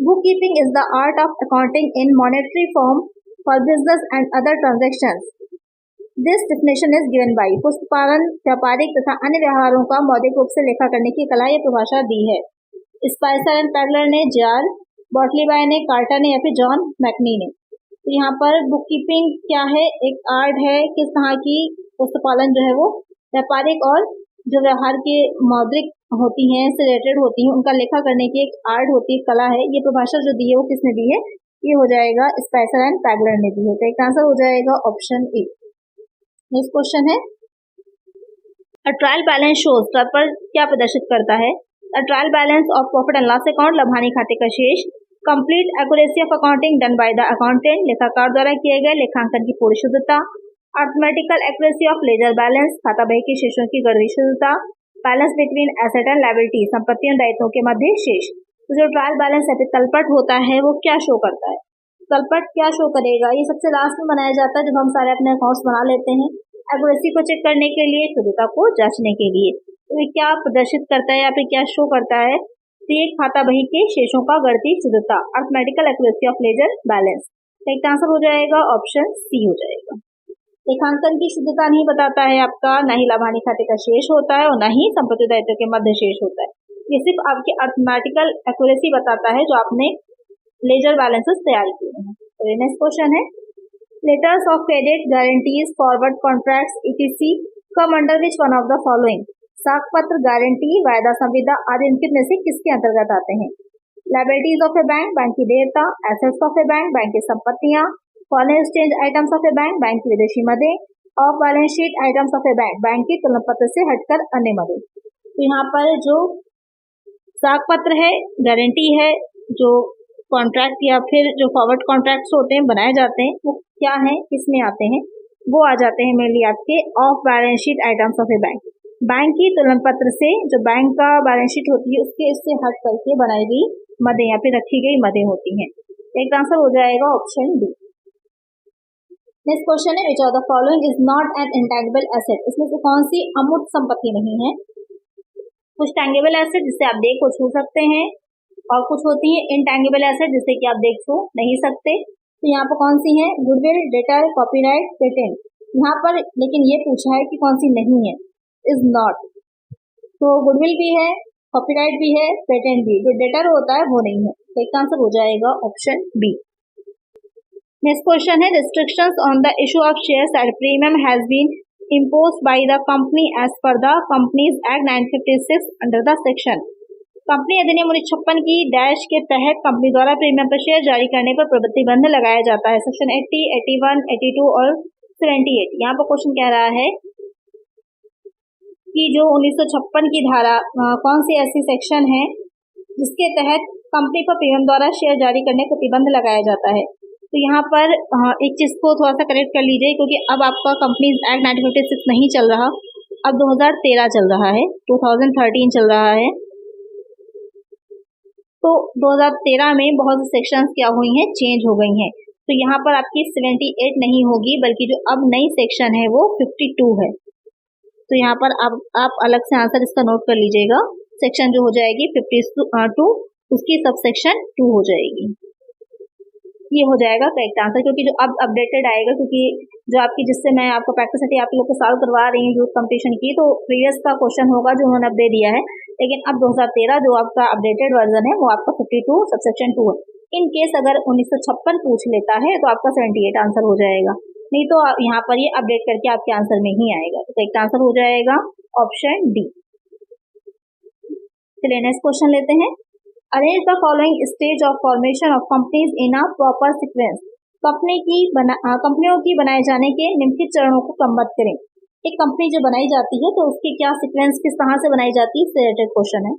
bookkeeping is the art of accounting in monetary form for business and other transactions. This definition is given by. पुस्तपालन, व्यापारिक तथा अन्य व्यवहारों का मौलिक रूप से लेखा करने की कला, ये परिभाषा दी है। स्पाइसर एंड पैडलर ने, जार बॉटलीबाय ने, कार्टर ने, या फिर जॉन मैकनी ने। तो यहाँ पर बुक कीपिंग क्या है, एक आर्ट है, किस तरह की पुस्तपालन जो है वो व्यापारिक और जो व्यवहार के मौद्रिक होती हैं से रिलेटेड होती हैं उनका लेखा करने की एक आर्ट होती है, कला है। ये परिभाषा जो दी है वो किसने दी है, ये हो जाएगा स्पाइसर एंड पैडलर ने दी है। तो एक आंसर हो जाएगा ऑप्शन ए। नेक्स्ट क्वेश्चन है, अ ट्रायल बैलेंस शोज पर क्या प्रदर्शित करता है? A trial balance of profit and loss account, लभानी खाते का शेष, complete accuracy of accounting done by the accountant, लेखाकार द्वारा किए गए लेखांकन की पूरी शुद्धता। Arithmetical accuracy of ledger balance, खाता बही के शेषों की गणना शुद्धता। Balance between asset and liability, संपत्ति और दायित्वों के मध्य शेष। तो जो ट्रायल बैलेंस है तलपट होता है वो क्या शो करता है, तलपट क्या शो करेगा, ये सबसे लास्ट में बनाया जाता है जब हम सारे अपने अकाउंट्स बना लेते हैं एक्यूरेसी को चेक करने के लिए, शुद्धता को जांचने के लिए। तो ये क्या प्रदर्शित करता है या फिर क्या शो करता है, तो ये खाता बही के शेषों का गणती शुद्धता, arithmetical accuracy of ledger balance. तो एक आंसर हो जाएगा ऑप्शन सी हो जाएगा। लेखांकन की शुद्धता नहीं बताता है आपका, ना ही लाभानी खाते का शेष होता है और ना ही संपत्ति दायित्व के मध्य शेष होता है। ये सिर्फ आपके अर्थमेटिकल एक्यूरेसी बताता है जो आपने लेजर बैलेंसेस तैयार किए हैं। तो ये नेक्स्ट क्वेश्चन है, letters of credit, guarantees, forward contracts etc come under which one of the following. साख पत्र, गारंटी, वायदा संविदा आदि इनके में से किसके अंतर्गत आते हैं। Liabilities of A bank, bank की देयता। Assets of A bank, bank की संपत्तियां। Foreign exchange items of A bank, bank की विदेशी मदें। Of balance sheet items of A bank, bank की तुलना पत्र से हटकर अन्य मदें। तो यहाँ पर जो साख पत्र है, गारंटी है, जो कॉन्ट्रैक्ट या फिर जो फॉरवर्ड कॉन्ट्रैक्ट्स होते हैं बनाए जाते हैं वो क्या है, किसमें आते हैं, वो आ जाते हैं मेनली आपके of balance sheet items of A bank, bank की तुलन पत्र से जो बैंक का बैलेंस शीट होती है उसके इससे हट करके बनाई गई मदें या फिर रखी गई मदें होती हैं। एक आंसर हो जाएगा ऑप्शन डी। नेक्स्ट क्वेश्चन है, which of the following is not an intangible asset. इसमें से कौन सी अमूर्त संपत्ति नहीं है। कुछ टैंगिबल एसेट जिससे आप देख को छू सकते हैं और कुछ होती है इनटैंगिबल एसेट जिससे कि आप देख छू नहीं सकते। तो यहाँ पर कौन सी है, गुडविल, डेटर, कॉपीराइट, पेटेंट। यहाँ पर लेकिन ये पूछा है कि कौन सी नहीं है, इज नॉट। तो गुडविल भी है, कॉपीराइट भी है, पेटेंट भी, जो डेटर होता है वो नहीं है। तो इसका आंसर हो जाएगा ऑप्शन बी। नेक्स्ट क्वेश्चन है, restrictions on the issue of shares at premium has been imposed by the company as per the Companies Act 1956 under the section। Company अधिनियम 1956 की डैश के तहत कंपनी द्वारा प्रीमियम पर share जारी करने पर प्रतिबंध लगाया जाता है। सेक्शन 80, 81, 82 और 78। यहाँ पर क्वेश्चन कह रहा है कि जो 1956 की धारा कौन सी ऐसी सेक्शन है जिसके तहत कंपनी पर प्रीमियम द्वारा शेयर जारी करने पर प्रतिबंध लगाया जाता है। तो यहाँ पर एक चीज को थोड़ा सा करेक्ट कर लीजिए क्योंकि अब आपका कंपनीज एक्ट 1956 नहीं चल रहा, अब 2013 चल रहा है, 2013 चल रहा है। तो 2013 में बहुत सी सेक्शंस क्या हुई हैं, चेंज हो गई हैं। तो यहाँ पर आपकी 78 नहीं होगी बल्कि जो अब नई सेक्शन है वो 52 है। तो यहाँ पर आप अलग से आंसर इसका नोट कर लीजिएगा। सेक्शन जो हो जाएगी 52 उसकी सब सेक्शन 2 हो जाएगी। ये हो जाएगा करेक्ट आंसर क्योंकि जो अब अपडेटेड आएगा, क्योंकि जो आपकी जिससे मैं आपको प्रैक्टिस आप लोग को सॉल्व करवा रही हूँ यूथ कंपटीशन की, तो प्रीवियस का क्वेश्चन होगा जो उन्होंने अब दे दिया है, लेकिन अब 2013 जो आपका अपडेटेड वर्जन है वो आपका 52 सबसेक्शन 2 है। इन केस अगर 1956 पूछ लेता है तो आपका 78 आंसर हो जाएगा, नहीं तो यहाँ पर ये अपडेट करके आपके आंसर में ही आएगा। तो करेक्ट आंसर हो जाएगा ऑप्शन डी। चलिए नेक्स्ट क्वेश्चन लेते हैं, arrange the following stage of formation of companies in a proper sequence. कंपनियों की बनाए जाने के निम्नलिखित चरणों को क्रमबद्ध करें। एक कंपनी जो बनाई जाती है तो उसकी क्या सीक्वेंस किस तरह से बनाई जाती है, इससे रिलेटेड क्वेश्चन है।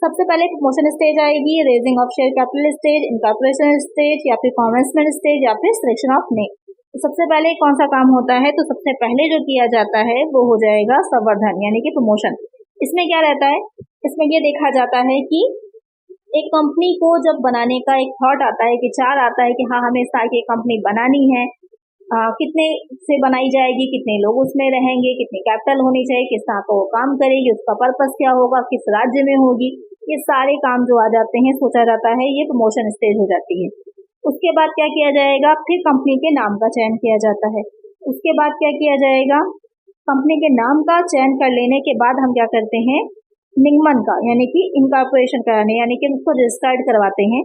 सबसे पहले प्रमोशन स्टेज आएगी, raising of share capital stage, incorporation stage या फिर कॉन्वेंसमेंट स्टेज या फिर सिलेक्शन ऑफ नेम। तो सबसे पहले कौन सा काम होता है, तो सबसे पहले जो किया जाता है वो हो जाएगा संवर्धन यानी कि प्रमोशन। इसमें क्या रहता है, इसमें ये देखा जाता है कि एक कंपनी को जब बनाने का एक थॉट आता है, विचार आता है कि हाँ हमें इस तरह की कंपनी बनानी है, कितने से बनाई जाएगी, कितने लोग उसमें रहेंगे, कितनी कैपिटल होनी चाहिए, किस तरह का वो काम करेगी, उसका पर्पस क्या होगा, किस राज्य में होगी, ये सारे काम जो आ जाते हैं सोचा जाता है, ये प्रमोशन स्टेज हो जाती है। उसके बाद क्या किया जाएगा, फिर कंपनी के नाम का चयन किया जाता है। उसके बाद क्या किया जाएगा, कंपनी के नाम का चयन कर लेने के बाद हम क्या करते हैं, निगमन का यानी कि इनकॉर्पोरेशन कराने यानी कि उसको रजिस्टर्ड करवाते हैं।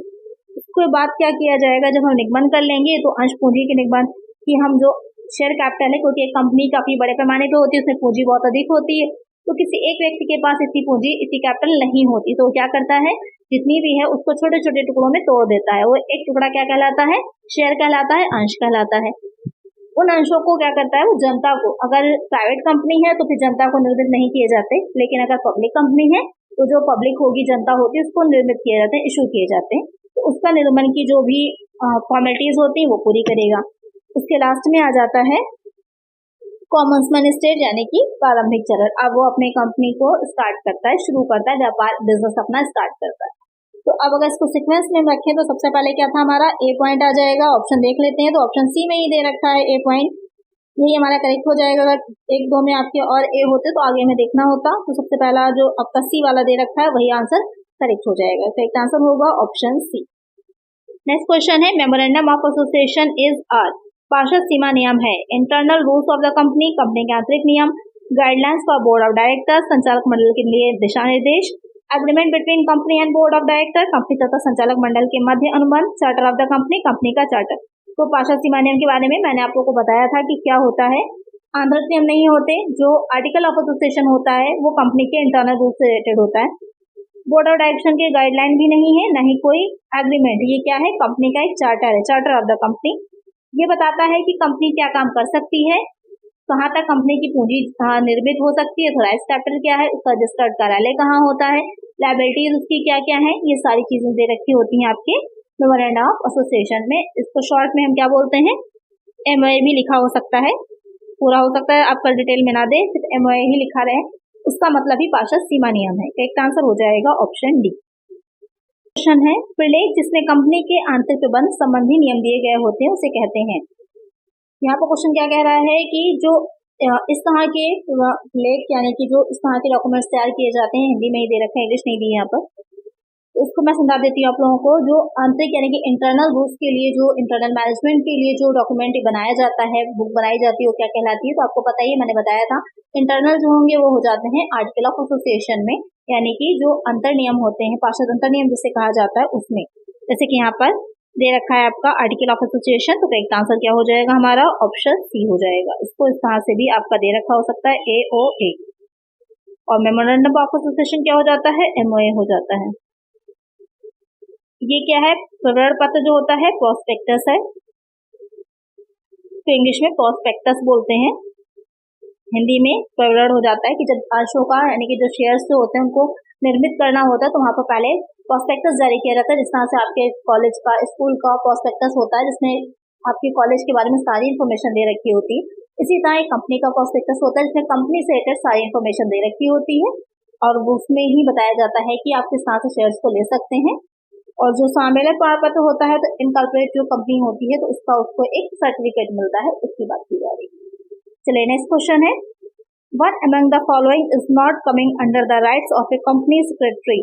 उसके बाद क्या किया जाएगा, जब हम निगमन कर लेंगे तो अंश पूंजी के निगमन कि हम जो शेयर कैपिटल है, क्योंकि एक कंपनी काफी बड़े पैमाने पे होती है, उसमें पूंजी बहुत अधिक होती है, तो किसी एक व्यक्ति के पास इतनी पूंजी इतनी कैपिटल नहीं होती, तो क्या करता है जितनी भी है उसको छोटे छोटे टुकड़ों में तोड़ देता है। वो एक टुकड़ा क्या कहलाता है, शेयर कहलाता है, अंश कहलाता है। उन अंशों को क्या करता है वो जनता को, अगर प्राइवेट कंपनी है तो फिर जनता को निर्मित नहीं किए जाते, लेकिन अगर पब्लिक कंपनी है तो जो पब्लिक होगी जनता होती है उसको निर्मित किए जाते हैं, इशू किए जाते हैं। तो उसका निर्गमन की जो भी फॉर्मेलिटीज होती है वो पूरी करेगा। उसके लास्ट में आ जाता है कॉमन्समैन स्टेज यानी कि प्रारंभिक चरण। अब वो अपनी कंपनी को स्टार्ट करता है, शुरू करता है, व्यापार बिजनेस अपना स्टार्ट करता है। तो अब अगर इसको सीक्वेंस में रखें तो सबसे पहले क्या था हमारा ए पॉइंट आ जाएगा। ऑप्शन देख लेते हैं तो ऑप्शन सी में ही दे रखा है ए पॉइंट, यही हमारा करेक्ट हो जाएगा। अगर एक दो में आपके और ए होते तो आगे में देखना होता। तो सबसे पहला जो आपका सी वाला दे रखा है वही आंसर करेक्ट हो जाएगा। करेक्ट आंसर होगा ऑप्शन सी। नेक्स्ट क्वेश्चन है memorandum of association is are. पार्षद सीमा नियम है internal rules of the company, company के आंतरिक नियम, guidelines for board of directors, संचालक मंडल के लिए दिशा निर्देश, agreement between company and board of director, company तथा संचालक मंडल के मध्य अनुबंध, charter of the company, company का चार्टर। तो पार्षद सीमा नियम के बारे में मैंने आप लोगों को बताया था कि क्या होता है। आंतरिक नियम नहीं होते, जो आर्टिकल ऑफ एसोसिएशन होता है वो कंपनी के इंटरनल रूल से रिलेटेड होता है। बोर्ड ऑफ डायरेक्शन के गाइडलाइन भी नहीं है, न ही कोई एग्रीमेंट। ये क्या है, कंपनी का एक चार्टर है, चार्टर ऑफ द कंपनी। ये बताता है कि कंपनी क्या काम कर सकती है, कहाँ तक कंपनी की पूंजी निर्मित हो सकती है, थोराइज कैपिटल क्या है, उसका रजिस्टर्ड कार्यालय कहाँ होता है, लायबिलिटीज उसकी क्या क्या है, ये सारी चीजें दे रखी होती हैं आपके मेमोरेंडम ऑफ एसोसिएशन में। इसको शॉर्ट में हम क्या बोलते हैं, एमओए भी लिखा हो सकता है, पूरा हो सकता है आपका डिटेल में ना दे, सिर्फ एमओए ही लिखा रहे, उसका मतलब ही पार्षद सीमा नियम है। करेक्ट आंसर हो जाएगा ऑप्शन डी। क्वेश्चन है प्रलेख जिसमें कंपनी के आंतरिक प्रबंध संबंधी नियम दिए गए होते हैं उसे कहते हैं। यहाँ पर क्वेश्चन क्या कह रहा है कि जो इस तरह के लेख यानी कि जो इस तरह के डॉक्यूमेंट्स तैयार किए जाते हैं, हिंदी में ही दे रखा है, इंग्लिश नहीं दी है यहाँ पर, तो इसको मैं समझा देती हूँ आप लोगों को। जो आंतरिक यानी कि इंटरनल रूल्स के लिए, जो इंटरनल मैनेजमेंट के लिए जो डॉक्यूमेंट बनाया जाता है, बुक बनाई जाती है, वो क्या कहलाती है, तो आपको पता ही है, मैंने बताया था। इंटरनल जो होंगे वो हो जाते हैं आर्टिकल ऑफ एसोसिएशन में, यानी कि जो अंतर नियम होते हैं, पार्षद अंतर नियम जिसे कहा जाता है उसमें। जैसे कि यहाँ पर दे रखा है आपका आर्टिकल ऑफ एसोसिएशन, तो करेक्ट आंसर क्या हो जाएगा हमारा, ऑप्शन सी हो जाएगा। इसको इस तरह से भी आपका दे रखा हो सकता है AOA, और मेमोरेंडम ऑफ एसोसिएशन क्या हो जाता है, MOA हो जाता है। ये क्या है, प्रवरण पत्र जो होता है प्रोस्पेक्टस है, तो इंग्लिश में प्रोस्पेक्टस बोलते हैं, हिंदी में प्रवरण हो जाता है। कि जब अशोका यानी कि जो शेयर्स जो होते हैं उनको निर्मित करना होता है तो वहां पर पहले प्रोस्पेक्टस जारी किया जाता है। जिस तरह से आपके कॉलेज का, स्कूल का प्रोस्पेक्टस होता है जिसमें आपके कॉलेज के बारे में सारी इन्फॉर्मेशन दे रखी होती है, इसी तरह एक कंपनी का प्रोस्पेक्टस होता है जिसमें कंपनी से रिलेटेड सारी इन्फॉर्मेशन दे रखी होती है, और उसमें ही बताया जाता है कि आप किस तरह से शेयर्स को ले सकते हैं। और जो सम्मेलन प्रमाण पत्र होता है, तो इनकॉर्पोरेट जो कंपनी होती है तो उसका उसको एक सर्टिफिकेट मिलता है, उसकी बात की जा रही है। चलिए नेक्स्ट क्वेश्चन है, What among the following is not coming under the rights of a company secretary?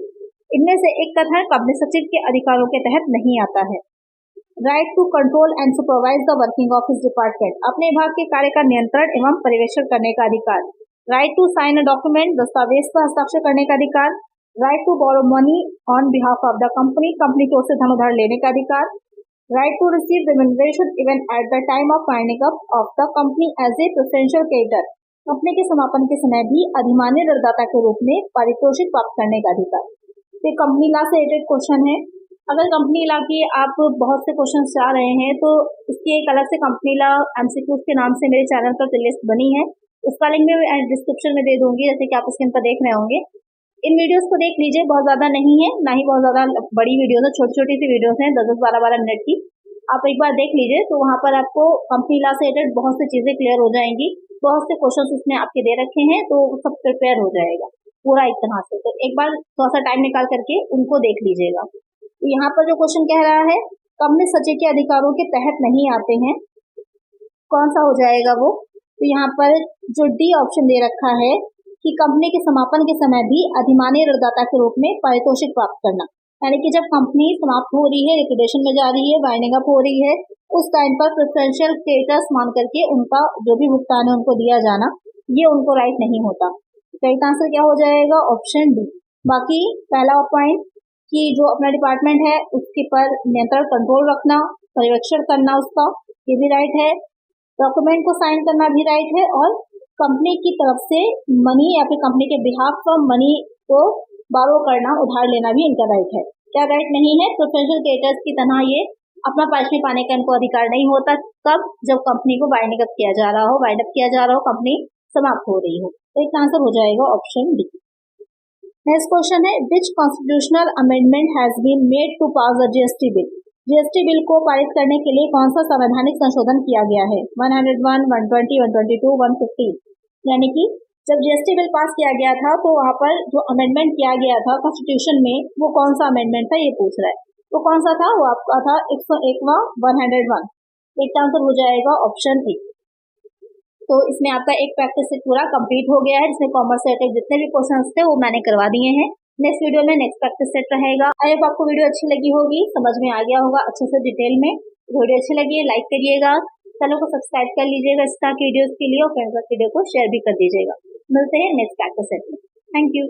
इनमें से एक कथन कंपनी सचिव के अधिकारों के तहत नहीं आता है। Right to control and supervise the working of his department, अपने विभाग के कार्य का नियंत्रण एवं पर्यवेक्षण करने का अधिकार। Right to sign a document, दस्तावेज पर हस्ताक्षर करने का अधिकार। Right to borrow money on behalf of the company, company की ओर से धन उधार लेने का अधिकार। Right to receive remuneration even at the time of winding up of the company as a preferential creditor, company के समापन के समय भी अधिमान्य ऋणदाता के रूप में पारितोषिक प्राप्त करने का अधिकार। ये कंपनी लॉ से रिलेटेड क्वेश्चन है। अगर कंपनी लॉ की आप बहुत से क्वेश्चन चाह रहे हैं तो इसकी एक अलग से कंपनी लॉ MCQs के नाम से मेरे चैनल पर लिस्ट बनी है, उसका लिंक मैं डिस्क्रिप्शन में दे दूंगी, जैसे कि आप स्क्रीन पर देख रहे होंगे। इन वीडियोस को देख लीजिए, बहुत ज्यादा नहीं है, ना ही बहुत ज्यादा बड़ी वीडियोस है, छोटी छोटी सी वीडियोस हैं 10-10, 12-12 मिनट की। आप एक बार देख लीजिए तो वहां पर आपको कंपनी लॉ से रिलेटेड बहुत सी चीजें क्लियर हो जाएंगी, बहुत से क्वेश्चन उसमें आपके दे रखे हैं, तो सब प्रिपेयर हो जाएगा पूरा एक तरह से। तो एक बार थोड़ा सा टाइम निकाल करके उनको देख लीजिएगा। तो यहाँ पर जो क्वेश्चन कह रहा है कंपनी सचिव के अधिकारों के तहत नहीं आते हैं, कौन सा हो जाएगा वो, तो यहाँ पर जो डी ऑप्शन दे रखा है कि कंपनी के समापन के समय भी अधिमान्य ऋणदाता के रूप में पारितोषिक प्राप्त करना, यानी कि जब कंपनी समाप्त हो रही है, लिक्विडेशन में जा रही है, वाइंडिंग अप हो रही है, उस टाइम पर प्रेफरेंशियल स्टेटस मान करके उनका जो भी भुगतान है उनको दिया जाना, ये उनको राइट नहीं होता। राइट आंसर क्या हो जाएगा, ऑप्शन डी। बाकी पहला पॉइंट कि जो अपना डिपार्टमेंट है उसके पर नियंत्रण कंट्रोल रखना, पर्यवेक्षण करना उसका, ये भी राइट है। डॉक्यूमेंट को साइन करना भी राइट है, और कंपनी की तरफ से मनी या फिर कंपनी के बिहाफ पर मनी को बारो करना, उधार लेना भी इनका राइट है। क्या राइट नहीं है, प्रेफरेंशियल क्रेडिटर्स की तरह ये अपना पारिश्रमिक पाने का इनको अधिकार नहीं होता, तब जब कंपनी को वाइंडिंग अप किया जा रहा हो, वाइंड अप किया जा रहा हो, कंपनी समाप्त हो रही हो। तो इसका आंसर हो जाएगा ऑप्शन डी। नेक्स्ट क्वेश्चन है, which constitutional amendment has been made to pass the GST bill. GST bill को पारित करने के लिए कौन सा संवैधानिक संशोधन किया गया है? 101, 120, 122, 150। यानी कि जब जीएसटी बिल पास किया गया था तो वहां पर जो अमेंडमेंट किया गया था कॉन्स्टिट्यूशन में, वो कौन सा अमेंडमेंट था ये पूछ रहा है। तो कौन सा था? वो आपका था 101वां 101। एक आंसर हो जाएगा ऑप्शन ए। तो इसमें आपका एक प्रैक्टिस सेट पूरा कंप्लीट हो गया है, जिसमें कॉमर्स से रिलेटेड जितने भी क्वेश्चंस थे वो मैंने करवा दिए हैं। नेक्स्ट वीडियो में नेक्स्ट प्रैक्टिस सेट रहेगा। आई होप आपको वीडियो अच्छी लगी होगी, समझ में आ गया होगा अच्छे से डिटेल में। वीडियो अच्छी लगी है लाइक करिएगा, चैनल को सब्सक्राइब कर लीजिएगा इस तरह की वीडियोस के लिए, और फ्रेंड्स वीडियो को शेयर भी कर दीजिएगा। मिलते हैं नेक्स्ट प्रैक्टिस सेट में। Thank you.